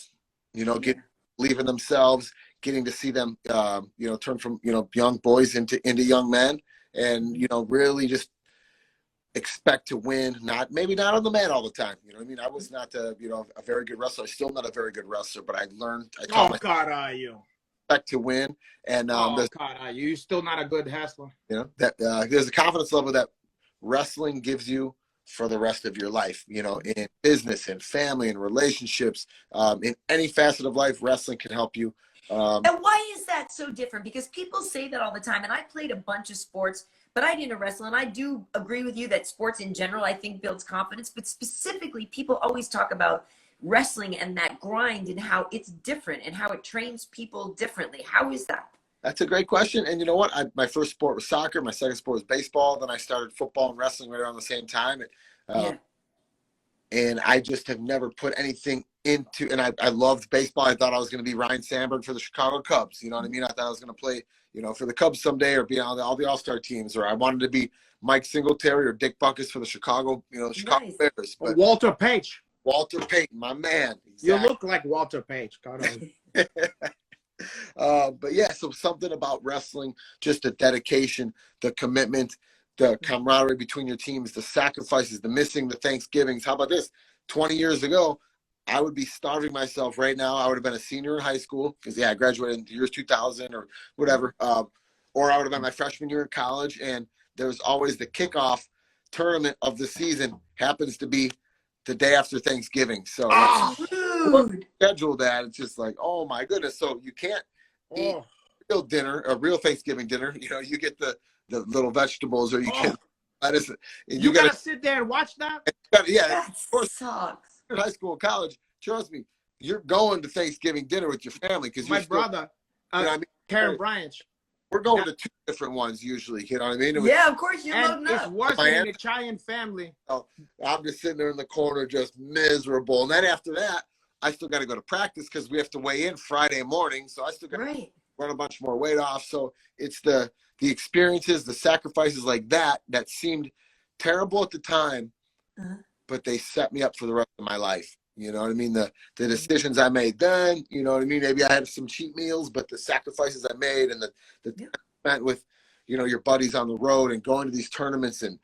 [SPEAKER 3] leaving themselves, getting to see them, turn from, young boys into young men, and, really just expect to win. Maybe not on the mat all the time. I was not, a very good wrestler. I'm still not a very good wrestler, but I learned.
[SPEAKER 2] God, are you?
[SPEAKER 3] Expect to win, and
[SPEAKER 2] God, are you? You're still not a good wrestler.
[SPEAKER 3] That there's a confidence level that wrestling gives you for the rest of your life, in business and family and relationships, in any facet of life, wrestling can help you.
[SPEAKER 1] And why is that so different? Because people say that all the time, and I played a bunch of sports, but I didn't wrestle, and I do agree with you that sports in general, I think, builds confidence. But specifically, people always talk about wrestling and that grind and how it's different and how it trains people differently. How is that?
[SPEAKER 3] That's a great question. And you know what? My first sport was soccer. My second sport was baseball. Then I started football and wrestling right around the same time. And I just have never put anything into, and I loved baseball. I thought I was going to be Ryan Sandberg for the Chicago Cubs. You know what I mean? I thought I was going to play, for the Cubs someday, or be on all the All-Star teams, or I wanted to be Mike Singletary or Dick Buckus for the Chicago, Chicago Bears. But
[SPEAKER 2] Walter Page.
[SPEAKER 3] Walter Payton, my man. Exactly.
[SPEAKER 2] You look like Walter Page.
[SPEAKER 3] But yeah, so something about wrestling, just the dedication, the commitment, the camaraderie between your teams, the sacrifices, the missing, the Thanksgivings. How about this? 20 years ago, I would be starving myself right now. I would have been a senior in high school because, I graduated in the year 2000 or whatever. Or I would have been my freshman year in college. And there's always the kickoff tournament of the season happens to be the day after Thanksgiving. So schedule that. It's just like, oh my goodness. So you can't eat real dinner, a real Thanksgiving dinner. You get the little vegetables, or you get lettuce.
[SPEAKER 2] You gotta sit there and watch that?
[SPEAKER 1] That sucks.
[SPEAKER 3] In high school and college, trust me, you're going to Thanksgiving dinner with your family because
[SPEAKER 2] my brother, Karyn Bryant.
[SPEAKER 3] We're going to 2 different ones usually. You know what I mean?
[SPEAKER 1] Yeah, of course you're loading
[SPEAKER 2] up. It's worse than an Italian family.
[SPEAKER 3] Oh, I'm just sitting there in the corner, just miserable. And then after that, I still got to go to practice because we have to weigh in Friday morning. So I still got to run a bunch more weight off. So it's the experiences, the sacrifices like that seemed terrible at the time, but they set me up for the rest of my life. You know what I mean? The decisions I made then, you know what I mean? Maybe I had some cheat meals, but the sacrifices I made and the time I spent with, your buddies on the road and going to these tournaments and,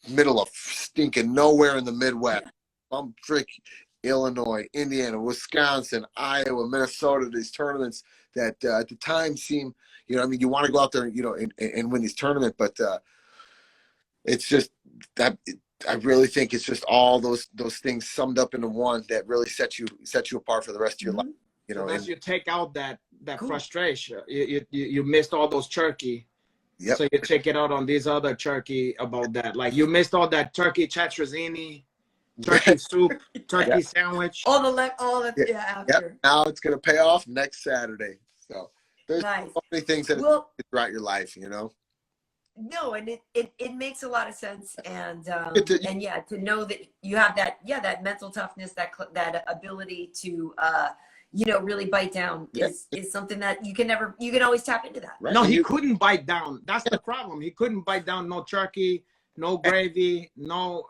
[SPEAKER 3] middle of stinking nowhere in the Midwest. I'm freaking Illinois, Indiana, Wisconsin, Iowa, Minnesota, these tournaments that at the time seem, you want to go out there and, and win these tournaments, but it's just that I really think it's just all those things summed up into one that really set you apart for the rest of your life.
[SPEAKER 2] As you take out that frustration, you missed all those turkey. Yep. So you take it out on these other turkey about that. Like you missed all that turkey tetrazzini, turkey soup, turkey sandwich.
[SPEAKER 1] All the after.
[SPEAKER 3] Yep. Now it's gonna pay off next Saturday. So there's so many things that throughout your life,
[SPEAKER 1] No, and it makes a lot of sense, and to know that you have that mental toughness, that ability to really bite down is something that you can always tap into that.
[SPEAKER 2] Right. No, he couldn't bite down. That's the problem. He couldn't bite down no turkey, no gravy, no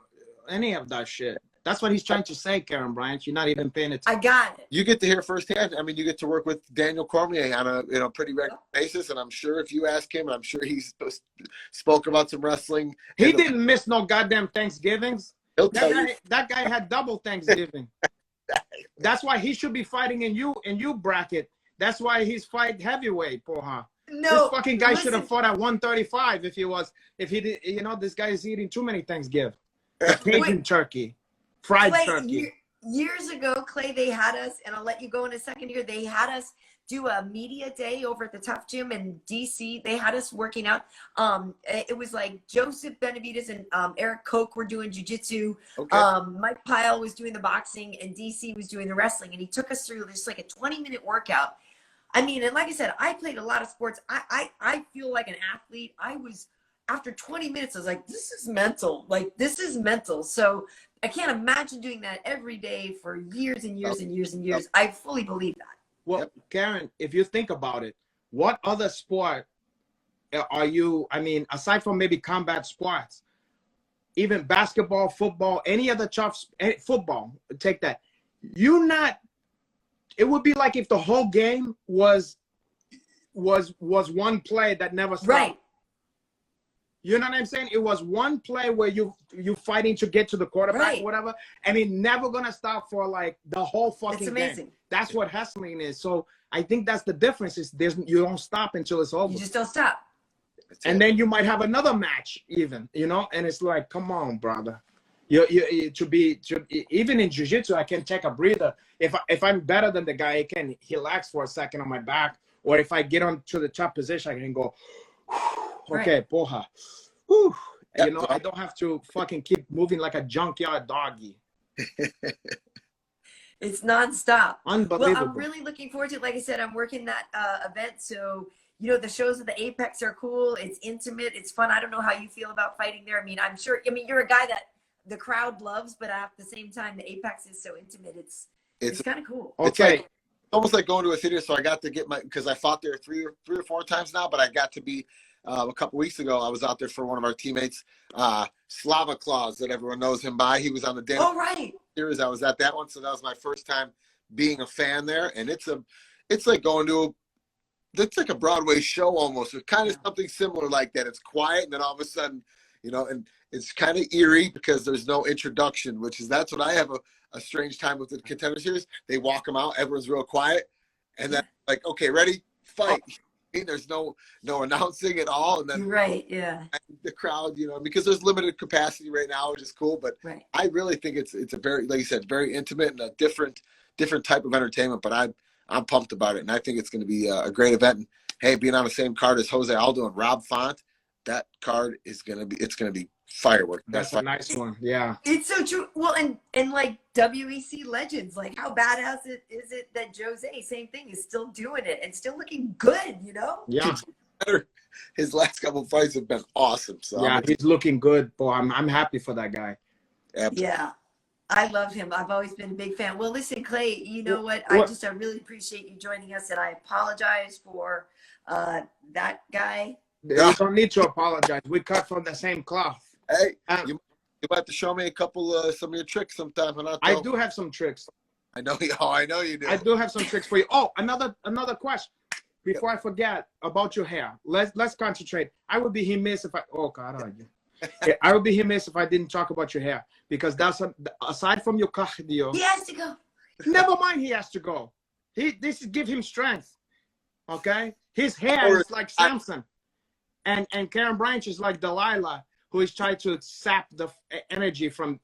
[SPEAKER 2] any of that shit. That's what he's trying to say, Karyn Bryant. You're not even paying attention.
[SPEAKER 1] I got it.
[SPEAKER 3] You get to hear firsthand. I mean, you get to work with Daniel Cormier on a pretty regular basis, and I'm sure if you ask him, I'm sure he's spoke about some wrestling.
[SPEAKER 2] He didn't miss no goddamn Thanksgivings. That guy had double Thanksgiving. That's why he should be fighting in you bracket. That's why he's fight heavyweight, porra.
[SPEAKER 1] No,
[SPEAKER 2] this fucking guy should have fought at 135 if he did. This guy is eating too many Thanksgiving. Cajun turkey. Fried turkey.
[SPEAKER 1] Years ago, Clay, they had us, and I'll let you go in a second here. They had us do a media day over at the Tough Gym in DC. They had us working out. It was like Joseph Benavides and Eric Koch were doing jiu-jitsu. Okay. Mike Pyle was doing the boxing, and DC was doing the wrestling. And he took us through just like a 20-minute workout. I mean, and like I said, I played a lot of sports. I feel like an athlete. After 20 minutes, I was like, this is mental. Like, this is mental. So I can't imagine doing that every day for years and years and years and years. I fully believe that.
[SPEAKER 2] Well, Karyn, if you think about it, what other sport are you, aside from maybe combat sports, even basketball, football, any other football, take that. It would be like if the whole game was one play that never stopped.
[SPEAKER 1] Right.
[SPEAKER 2] You know what I'm saying? It was one play where you fighting to get to the quarterback, or whatever. Never gonna stop for like the whole fucking
[SPEAKER 1] It's amazing.
[SPEAKER 2] game. That's what hustling is. So I think that's the difference. Is you don't stop until it's over.
[SPEAKER 1] You just don't stop.
[SPEAKER 2] And then you might have another match, even and it's like, come on, brother. You even in jiu-jitsu, I can take a breather. If I'm better than the guy, I can relax for a second on my back, or if I get on to the top position, I can go. okay, porra. Whew.
[SPEAKER 3] Yep.
[SPEAKER 2] You know, I don't have to fucking keep moving like a junkyard doggy.
[SPEAKER 1] It's nonstop.
[SPEAKER 2] Unbelievable.
[SPEAKER 1] Well, I'm really looking forward to it. Like I said, I'm working that event. So, you know, the shows at the Apex are cool. It's intimate. It's fun. I don't know how you feel about fighting there. I mean, I'm sure, I mean, you're a guy that the crowd loves, but at the same time, the Apex is so intimate. It's kind of cool.
[SPEAKER 3] It's
[SPEAKER 2] Okay.
[SPEAKER 3] like, almost like going to a theater. So I got to get because I fought there three or four times now, but I got to be a couple weeks ago. I was out there for one of our teammates, Slava Claus, that everyone knows him by. He was on the Dana
[SPEAKER 1] Right.
[SPEAKER 3] series. I was at that one, so that was my first time being a fan there, and it's like going to it's like a Broadway show almost. It's kind of something similar like that. It's quiet, and then all of a sudden, you know, and it's kind of eerie because there's no introduction, that's what I have a strange time with the Contender Series. They walk them out, everyone's real quiet, and then like, okay, ready, fight. There's no announcing at all, and then the crowd, you know, because there's limited capacity right now, which is cool. But I really think it's a very, like you said, very intimate and a different type of entertainment. But I'm pumped about it, and I think it's going to be a great event. And hey, being on the same card as Jose Aldo and Rob Font, that card is going to be fireworks.
[SPEAKER 2] That's a nice one. Yeah.
[SPEAKER 1] It's so true. Well, and like WEC legends, like how badass is it that Jose, same thing, is still doing it and still looking good, you know?
[SPEAKER 2] Yeah.
[SPEAKER 3] His last couple of fights have been awesome. So
[SPEAKER 2] yeah, he's looking good. Boy, I'm happy for that guy.
[SPEAKER 1] Yeah. I love him. I've always been a big fan. Well, listen, Clay, you know what? I really appreciate you joining us, and I apologize for that guy.
[SPEAKER 2] You don't need to apologize. We cut from the same cloth.
[SPEAKER 3] Hey, you might have to show me a couple some of your tricks sometime.
[SPEAKER 2] I do have some tricks.
[SPEAKER 3] I know you. Oh, I know you do.
[SPEAKER 2] I do have some tricks for you. Oh, another question. Before I forget about your hair, let's concentrate. I would be remiss if I would be remiss if I didn't talk about your hair, because that's aside from your cardio.
[SPEAKER 1] He has to go.
[SPEAKER 2] Never mind, he has to go. This is give him strength. Okay, his hair is like Samson, and Karyn Bryant is like Delilah, who is trying to sap the energy from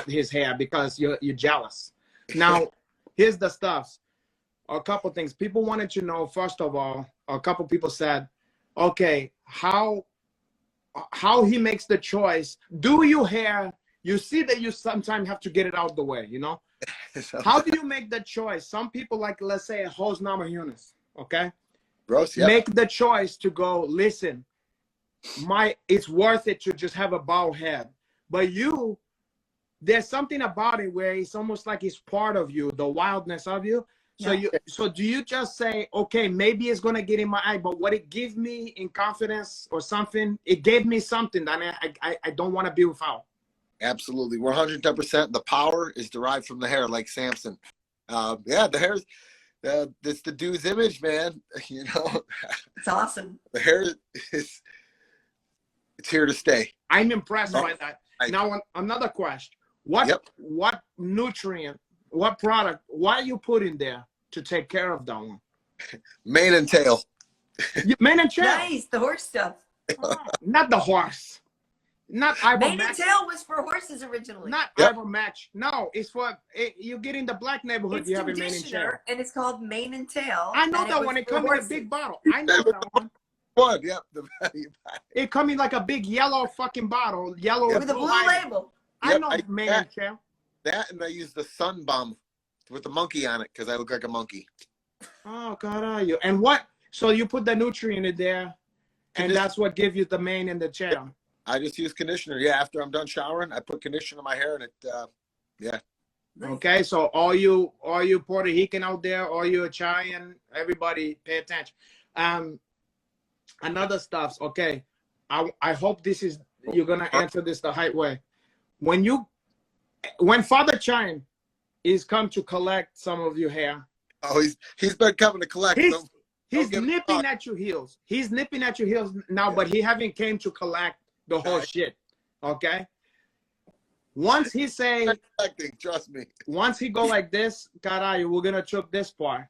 [SPEAKER 2] his hair because you're jealous. Now, here's the stuff. A couple things people wanted to know. First of all, a couple people said, okay, how he makes the choice. Do you hair? You see that you sometimes have to get it out of the way, you know? How do you make the choice? Some people, like, let's say, Hos Nama Yunus, okay?
[SPEAKER 3] Gross, yeah.
[SPEAKER 2] Make the choice to go, listen, it's worth it to just have a bald head. But there's something about it where it's almost like it's part of you, the wildness of you. So do you just say, okay, maybe it's gonna get in my eye, but what it gives me in confidence or something, it gave me something that I don't want to be without.
[SPEAKER 3] Absolutely, 110%. The power is derived from the hair, like Samson. The hair it's the dude's image, man. You know,
[SPEAKER 1] it's awesome.
[SPEAKER 3] The hair it's here to stay.
[SPEAKER 2] I'm impressed by that. Now, another question: what nutrient, what product, what are you putting there to take care of that one?
[SPEAKER 3] Mane and tail.
[SPEAKER 2] Mane and tail.
[SPEAKER 1] Nice, the horse stuff.
[SPEAKER 2] Not the horse. Not
[SPEAKER 1] Mane and tail was for horses originally.
[SPEAKER 2] Not Ivermatch. No, it's for you get in the black neighborhood.
[SPEAKER 1] It's
[SPEAKER 2] you have a mane and tail,
[SPEAKER 1] and it's called Mane and Tail.
[SPEAKER 2] I know that one. It comes in a big bottle. I know that one.
[SPEAKER 3] What? Yep.
[SPEAKER 2] It come in like a big yellow fucking bottle, yellow
[SPEAKER 1] with a blue label.
[SPEAKER 2] I know mane and tail.
[SPEAKER 3] That, and I use the sun bomb with the monkey on it because I look like a monkey.
[SPEAKER 2] Oh God, are you? And what? So you put the nutrient in there, and that's what gives you the mane and the tail.
[SPEAKER 3] I just use conditioner. Yeah, after I'm done showering, I put conditioner in my hair, and it.
[SPEAKER 2] Okay, so all you Puerto Rican out there, all you Italian, everybody, pay attention. Another stuff. Okay, I hope you're gonna answer this the right way. When Father Chime is come to collect some of your hair.
[SPEAKER 3] Oh, he's been coming to collect.
[SPEAKER 2] He's nipping at your heels. He's nipping at your heels now, but he haven't came to collect the whole shit. Okay. Once he say,
[SPEAKER 3] trust me.
[SPEAKER 2] Once he go like this, caralho, we're gonna choke this part.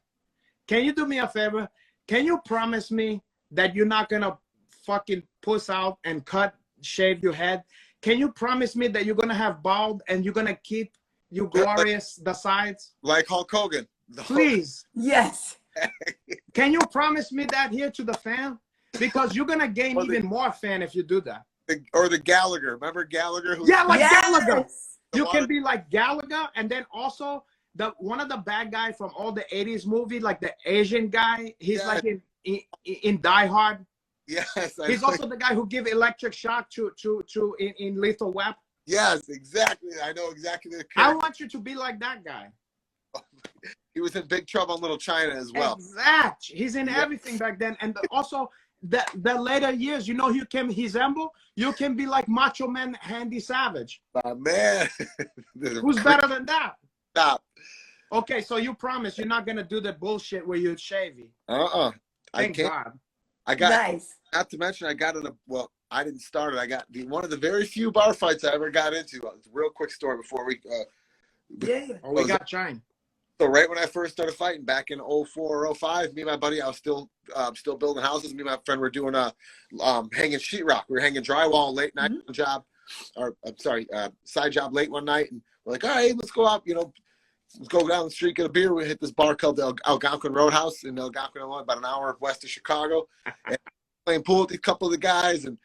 [SPEAKER 2] Can you do me a favor? Can you promise me that you're not gonna fucking puss out and shave your head? Can you promise me that you're gonna have bald and you're gonna keep you glorious the sides?
[SPEAKER 3] Like Hulk Hogan.
[SPEAKER 2] Please.
[SPEAKER 1] Yes.
[SPEAKER 2] Can you promise me that here to the fam? Because you're gonna gain even more fan if you do that.
[SPEAKER 3] Or the Gallagher. Remember Gallagher?
[SPEAKER 2] Yeah, like Gallagher.
[SPEAKER 3] The
[SPEAKER 2] You
[SPEAKER 3] one-
[SPEAKER 2] can be like Gallagher, and then also one of the bad guy from all the '80s movie, like the Asian guy. He's like in Die Hard.
[SPEAKER 3] Yes.
[SPEAKER 2] He's also the guy who give electric shock to in Lethal Weapon.
[SPEAKER 3] Yes, exactly. I know exactly the character.
[SPEAKER 2] I want you to be like that guy.
[SPEAKER 3] He was in Big Trouble in Little China as well.
[SPEAKER 2] Exactly. He's in everything back then, and also the later years, you know, you can resemble. You can be like Macho Man Randy Savage.
[SPEAKER 3] Man,
[SPEAKER 2] Who's better than that?
[SPEAKER 3] Stop.
[SPEAKER 2] Okay, so you promise you're not gonna do the bullshit where you shave it.
[SPEAKER 3] I
[SPEAKER 2] Thank
[SPEAKER 3] can't.
[SPEAKER 2] God.
[SPEAKER 3] I got.
[SPEAKER 1] Nice.
[SPEAKER 3] Not to mention, I got in a. Well, I didn't start it. I got one of the very few bar fights I ever got into. Real quick story before we.
[SPEAKER 2] Oh, we got China.
[SPEAKER 3] So right when I first started fighting back in 04 or 05, me and my buddy, I was still building houses. Me and my friend were doing hanging sheetrock. We were hanging drywall late night job, or I'm sorry, side job late one night, and we're like, all right, let's go out, let's go down the street, get a beer. We hit this bar called the Algonquin Roadhouse in Algonquin, Illinois, about an hour west of Chicago. And playing pool with a couple of the guys, and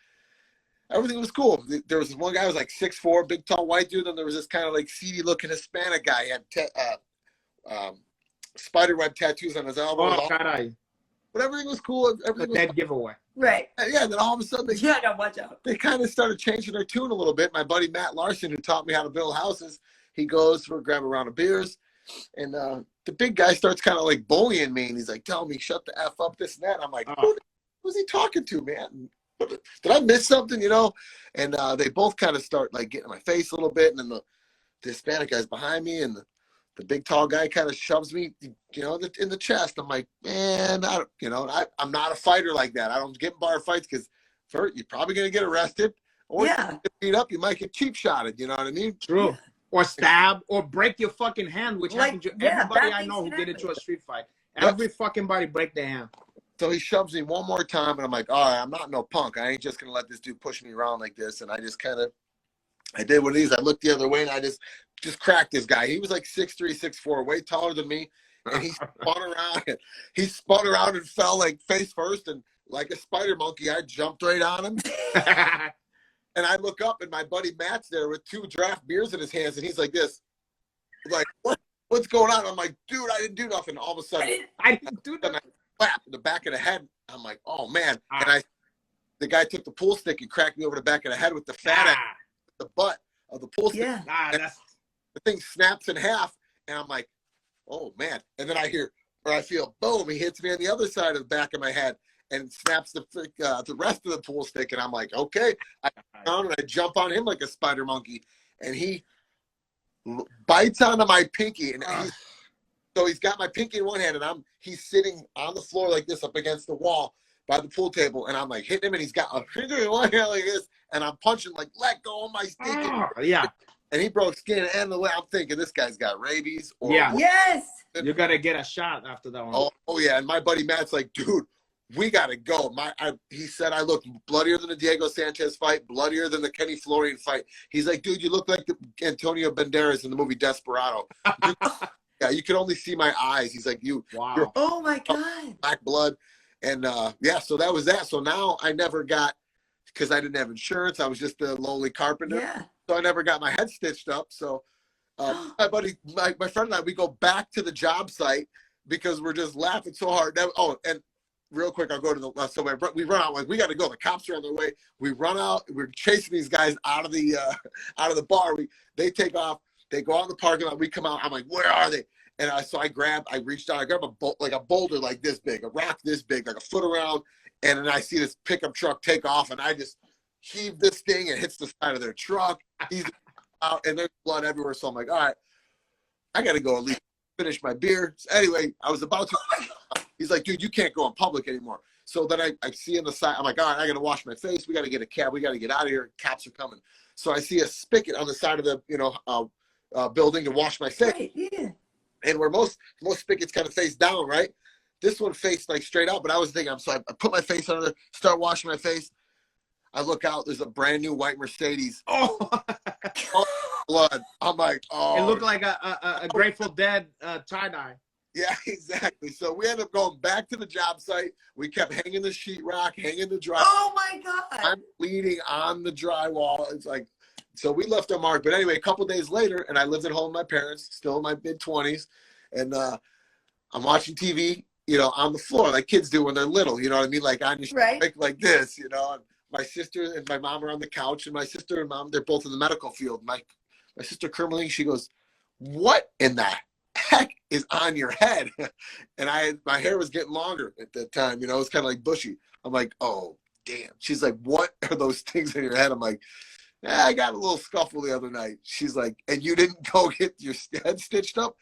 [SPEAKER 3] everything was cool. There was one guy who was like 6'4", big, tall, white dude, and there was this kind of like seedy-looking Hispanic guy. He had spiderweb tattoos on his elbow. But everything was cool. Everything was
[SPEAKER 2] dead giveaway.
[SPEAKER 1] Right.
[SPEAKER 3] Yeah, and then all of a sudden,
[SPEAKER 1] watch out.
[SPEAKER 3] they kind of started changing their tune a little bit. My buddy Matt Larson, who taught me how to build houses, he goes for grab a round of beers, and the big guy starts kind of like bullying me, and he's like, telling me, shut the F up, this and that. I'm like, who's he talking to, man? Did I miss something, And they both kind of start like getting in my face a little bit, and then the Hispanic guy's behind me, and the big tall guy kind of shoves me, in the chest. I'm like, man, I'm not a fighter like that. I don't get in bar fights because you're probably gonna get arrested, or you get beat up. You might get cheap shotted. You know what I mean?
[SPEAKER 2] True. Or stab, or break your fucking hand, which happened to everybody I know who get into a street fight. Every fucking body break their hand.
[SPEAKER 3] So he shoves me one more time, and I'm like, all right, I'm not no punk. I ain't just gonna let this dude push me around like this. And I just I did one of these. I looked the other way, and I just cracked this guy. He was like 6'3", 6'4", way taller than me, and he spun around. He spun around and fell like face first, and like a spider monkey, I jumped right on him. And I look up, and my buddy Matt's there with 2 draft beers in his hands, and he's like this, like, what's going on? I'm like, dude, I didn't do nothing. All of a sudden,
[SPEAKER 2] I didn't do
[SPEAKER 3] that. Slap in the back of the head. I'm like, oh man! And the guy took the pool stick and cracked me over the back of the head with the fat ass, the butt of the pool stick.
[SPEAKER 2] Yeah.
[SPEAKER 3] The thing snaps in half, and I'm like, oh man! And then I feel boom! He hits me on the other side of the back of my head and snaps the rest of the pool stick, and I'm like, okay. I down and I jump on him like a spider monkey, and he bites onto my pinky, and so he's got my pinky in one hand, and he's sitting on the floor like this up against the wall by the pool table, and I'm like hitting him, and he's got a finger in one hand like this, and I'm punching like, let go of my stick.
[SPEAKER 2] Yeah.
[SPEAKER 3] And he broke skin, and the way I'm thinking, this guy's got rabies. Or
[SPEAKER 1] Yes.
[SPEAKER 2] You gotta get a shot after that one.
[SPEAKER 3] Oh yeah, and my buddy Matt's like, dude, we gotta go. He said I look bloodier than the Diego Sanchez fight, bloodier than the Kenny Florian fight. He's like, dude, you look like the Antonio Banderas in the movie Desperado. Yeah, you could only see my eyes. He's like, you're
[SPEAKER 1] Oh my God.
[SPEAKER 3] black blood. And so that was that. So now I never got, because I didn't have insurance. I was just a lowly carpenter.
[SPEAKER 1] Yeah.
[SPEAKER 3] So I never got my head stitched up. So my buddy, my friend and I, we go back to the job site because we're just laughing so hard. And real quick, I'll go to so we run out, like, we got to go. The cops are on their way. We run out. We're chasing these guys out of the bar. They take off. They go out in the parking lot. We come out. I'm like, where are they? And I reached out. I grabbed a boulder like this big, a rock this big, like a foot around. And then I see this pickup truck take off, and I just heave this thing and hits the side of their truck. He's out, and there's blood everywhere. So I'm like, all right, I got to go at least finish my beer. So anyway, I was about to. He's like, dude, you can't go in public anymore. So then I see on the side. I'm like, all right, I got to wash my face. We got to get a cab. We got to get out of here. Cops are coming. So I see a spigot on the side of the building to wash my face.
[SPEAKER 1] Right, yeah.
[SPEAKER 3] And where most spigots kind of face down, right? This one faced like straight out, but I was thinking, so I put my face under, start washing my face. I look out, there's a brand new white Mercedes.
[SPEAKER 2] Oh,
[SPEAKER 3] Blood. I'm like, oh.
[SPEAKER 2] It looked like a Grateful Dead tie-dye.
[SPEAKER 3] Yeah, exactly. So we ended up going back to the job site. We kept hanging the sheetrock, hanging the drywall.
[SPEAKER 1] Oh my God.
[SPEAKER 3] I'm bleeding on the drywall. It's like, so we left our mark. But anyway, a couple days later, and I lived at home with my parents, still in my mid-20s, and I'm watching TV, you know, on the floor like kids do when they're little. You know what I mean? Like on your
[SPEAKER 1] Right.
[SPEAKER 3] like this, you know. And my sister and my mom are on the couch, and my sister and mom, they're both in the medical field. My sister Kermaling, she goes, "What in the heck is on your head?" And my hair was getting longer at that time, you know, it was kind of like bushy. I'm like, "Oh, damn." She's like, "What are those things in your head?" I'm like, "Yeah, I got a little scuffle the other night." She's like, "And you didn't go get your head stitched up?"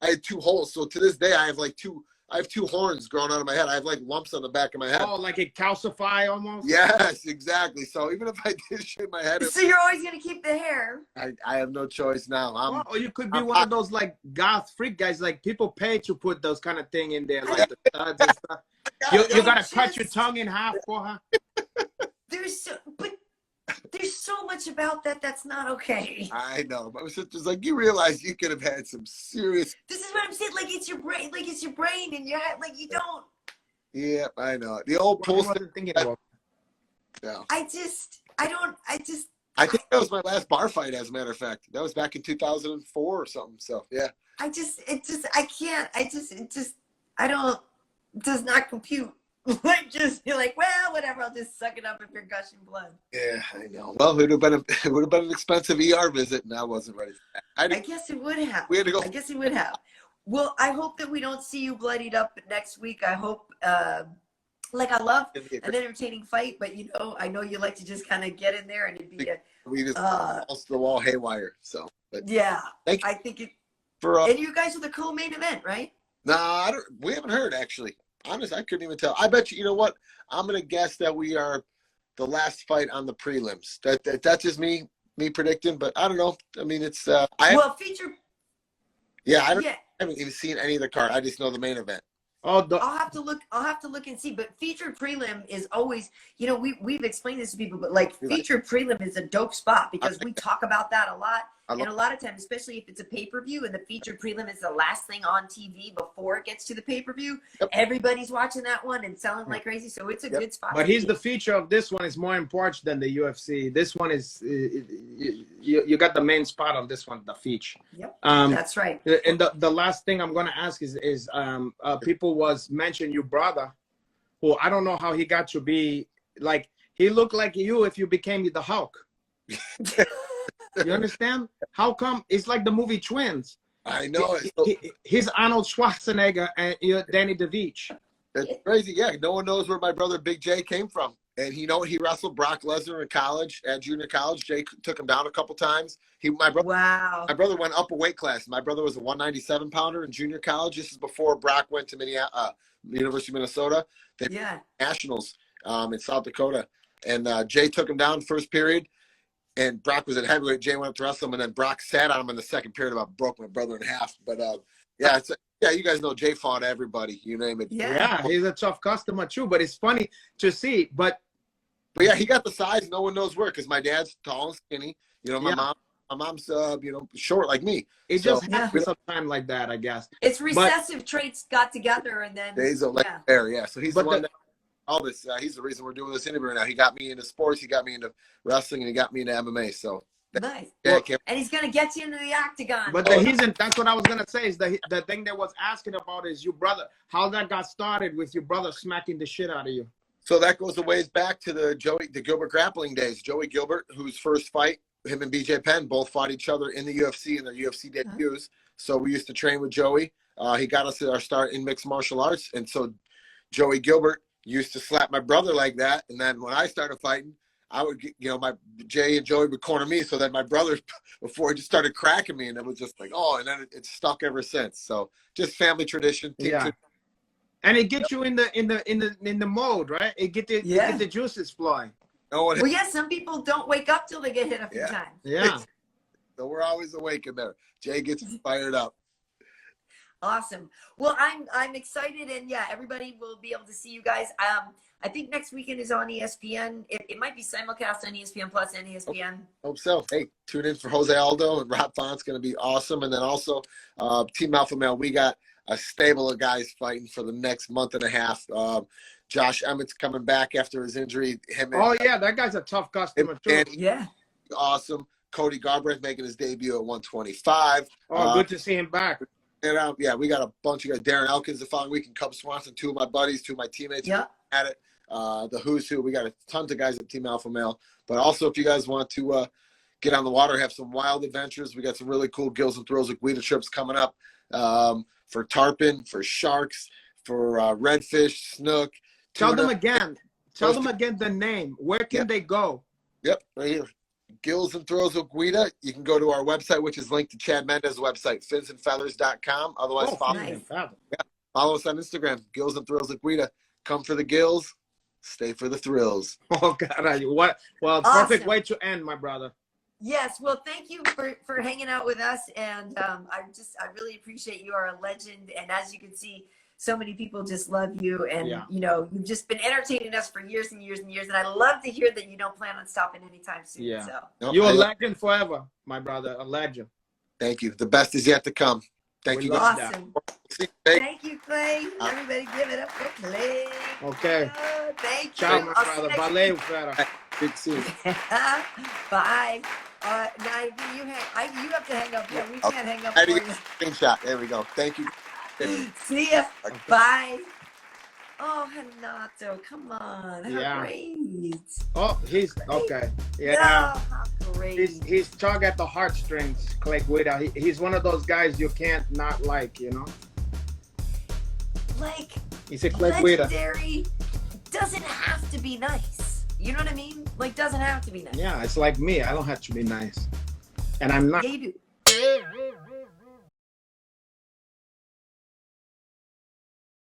[SPEAKER 3] I had 2 holes. So to this day, I have 2 horns growing out of my head. I have like lumps on the back of my head.
[SPEAKER 2] Oh, like a calcify almost?
[SPEAKER 3] Yes, exactly. So even if I did shave my head,
[SPEAKER 1] So you're always going to keep the hair.
[SPEAKER 3] I have no choice now.
[SPEAKER 2] Or you could be one of those like goth freak guys. Like people pay to put those kind of thing in there, like the studs and stuff. You gotta cut your tongue in half for her.
[SPEAKER 1] There's so much about that that's not okay.
[SPEAKER 3] I know, but my sister's like, you realize you could have had some serious.
[SPEAKER 1] This is what I'm saying. Like it's your brain in your head. Like you don't.
[SPEAKER 3] Yeah, I know. The old
[SPEAKER 2] What
[SPEAKER 3] post.
[SPEAKER 2] wasn't thinking about.
[SPEAKER 3] Yeah.
[SPEAKER 1] I
[SPEAKER 3] think that was my last bar fight, as a matter of fact. That was back in 2004 or something. So yeah.
[SPEAKER 1] It does not compute. Like you're like, well, whatever. I'll just suck it up if you're gushing blood.
[SPEAKER 3] Yeah, I know. Well, it would have been an expensive ER visit, and I wasn't ready for that.
[SPEAKER 1] I guess it would have.
[SPEAKER 3] We had to go.
[SPEAKER 1] I guess it would have. Well, I hope that we don't see you bloodied up next week. I hope. Like I love an entertaining fight, but I know you like to just kind of get in there and it'd be
[SPEAKER 3] we just balls to the wall haywire. So
[SPEAKER 1] yeah,
[SPEAKER 3] thank you.
[SPEAKER 1] I think it.
[SPEAKER 3] For
[SPEAKER 1] and you guys are the co-main event, right?
[SPEAKER 3] Nah, we haven't heard actually. Honest, I couldn't even tell. I bet you. You know what? I'm gonna guess that we are the last fight on the prelims. That's just me predicting, but I don't know. I mean, it's
[SPEAKER 1] feature.
[SPEAKER 3] Yeah, I haven't even seen any of the card. I just know the main event.
[SPEAKER 2] Oh,
[SPEAKER 1] I'll have to look and see. But featured prelim is always, we've explained this to people, but like featured prelim is a dope spot because we talk about that a lot. And a lot of times, especially if it's a pay-per-view and the featured prelim is the last thing on TV before it gets to the pay-per-view, everybody's watching that one and selling like crazy. So it's a good spot.
[SPEAKER 2] But here's the feature of this one is more important than the UFC. This one is, you got the main spot on this one, the feature.
[SPEAKER 1] Yep, that's right.
[SPEAKER 2] And the last thing I'm going to ask is people was mentioning your brother, who I don't know how he got to be, like, he looked like you if you became the Hulk. You understand? How come? It's like the movie Twins.
[SPEAKER 3] I know.
[SPEAKER 2] He's Arnold Schwarzenegger and you're Danny DeVito.
[SPEAKER 3] It's crazy. Yeah, no one knows where my brother Big J came from. And he wrestled Brock Lesnar in college, at junior college. Jay took him down a couple times. My brother went up a weight class. My brother was a 197 pounder in junior college. This is before Brock went to University of Minnesota. They nationals in South Dakota. And Jay took him down first period. And Brock was at heavyweight. Jay went up to wrestle him, and then Brock sat on him in the second period, about broke my brother in half. But you guys know Jay fought everybody, you name it.
[SPEAKER 2] Yeah, he's a tough customer too. But it's funny to see. But
[SPEAKER 3] yeah, he got the size. No one knows where, because my dad's tall and skinny. My mom's short like me.
[SPEAKER 2] It just happens sometime like that, I guess.
[SPEAKER 1] It's recessive traits got together, and then
[SPEAKER 3] there. So he's the one that. All this, he's the reason we're doing this interview right now. He got me into sports, he got me into wrestling, and he got me into MMA. So
[SPEAKER 1] nice. And he's gonna get you into the octagon.
[SPEAKER 2] But that's what I was gonna say. Is the thing that was asking about is your brother, how that got started with your brother smacking the shit out of you.
[SPEAKER 3] So that goes a ways back to the Gilbert grappling days. Joey Gilbert, whose first fight, him and BJ Penn both fought each other in the UFC in their UFC debuts. So we used to train with Joey. He got us our start in mixed martial arts, and so Joey Gilbert used to slap my brother like that, and then when I started fighting, I would get, my Jay and Joey would corner me, so that my brother, before he just started cracking me, and it was just like, and then it's stuck ever since. So just family tradition.
[SPEAKER 2] And it gets you in the mode, right? It get the juices flowing.
[SPEAKER 1] Some people don't wake up till they get hit a few times.
[SPEAKER 2] Yeah.
[SPEAKER 3] So we're always awake in there. Jay gets fired up.
[SPEAKER 1] Awesome. Well, I'm excited, and everybody will be able to see you guys. I think next weekend is on ESPN. It might be simulcast on ESPN Plus and ESPN.
[SPEAKER 3] Hope so. Hey, tune in for Jose Aldo and Rob Font's going to be awesome, and then also Team Alpha Male. We got a stable of guys fighting for the next month and a half. Josh Emmett's coming back after his injury.
[SPEAKER 2] That guy's a tough customer too.
[SPEAKER 1] Yeah.
[SPEAKER 3] Awesome. Cody Garbrandt making his debut at 125.
[SPEAKER 2] Good to see him back.
[SPEAKER 3] And we got a bunch of guys. Darren Elkins the following week, and Cub Swanson, two of my buddies, two of my teammates at it. The who's who. We got a tons of guys at Team Alpha Male. But also, if you guys want to get on the water, have some wild adventures, we got some really cool Gills and Thrills with Guida trips coming up for tarpon, for sharks, for redfish, snook.
[SPEAKER 2] Tell them again. Tell them again the name. Where can they go?
[SPEAKER 3] Yep, right here. Gills and Thrills with Guida. You can go to our website, which is linked to Chad Mendez's website, finsandfeathers.com. Otherwise, follow us on Instagram, Gills and Thrills with Guida. Come for the gills, stay for the thrills.
[SPEAKER 2] Oh, God. What? Well,
[SPEAKER 1] awesome.
[SPEAKER 2] Perfect way to end, my brother.
[SPEAKER 1] Yes. Well, thank you for hanging out with us. And I really appreciate you. Are a legend. And as you can see, so many people just love you. And, you've just been entertaining us for years and years and years. And I love to hear that you don't plan on stopping anytime soon.
[SPEAKER 2] Yeah.
[SPEAKER 1] So.
[SPEAKER 3] Nope,
[SPEAKER 2] you're a legend forever, my brother. A legend.
[SPEAKER 3] Thank you. The best is yet to come. Thank you.
[SPEAKER 1] Awesome. Thank you, Clay. Everybody give it up for Clay.
[SPEAKER 2] Okay.
[SPEAKER 1] Thank you.
[SPEAKER 2] Ciao, my brother. Valeu, fera.
[SPEAKER 3] Big soon.
[SPEAKER 1] Bye. Now, you have to hang up here. We can't hang up for you.
[SPEAKER 3] Screenshot. There we go. Thank you.
[SPEAKER 1] See ya. Bye. Oh, Renato, come on. How great.
[SPEAKER 2] Oh, he's okay. Yeah.
[SPEAKER 1] Oh, how great.
[SPEAKER 2] He's tug at the heartstrings, Clay Guida. He's one of those guys you can't not like,
[SPEAKER 1] Like,
[SPEAKER 2] he's a Clay Guida.
[SPEAKER 1] Legendary doesn't have to be nice. You know what I mean? Like, doesn't have to be nice.
[SPEAKER 2] Yeah, it's like me. I don't have to be nice. And I'm not.
[SPEAKER 1] They do.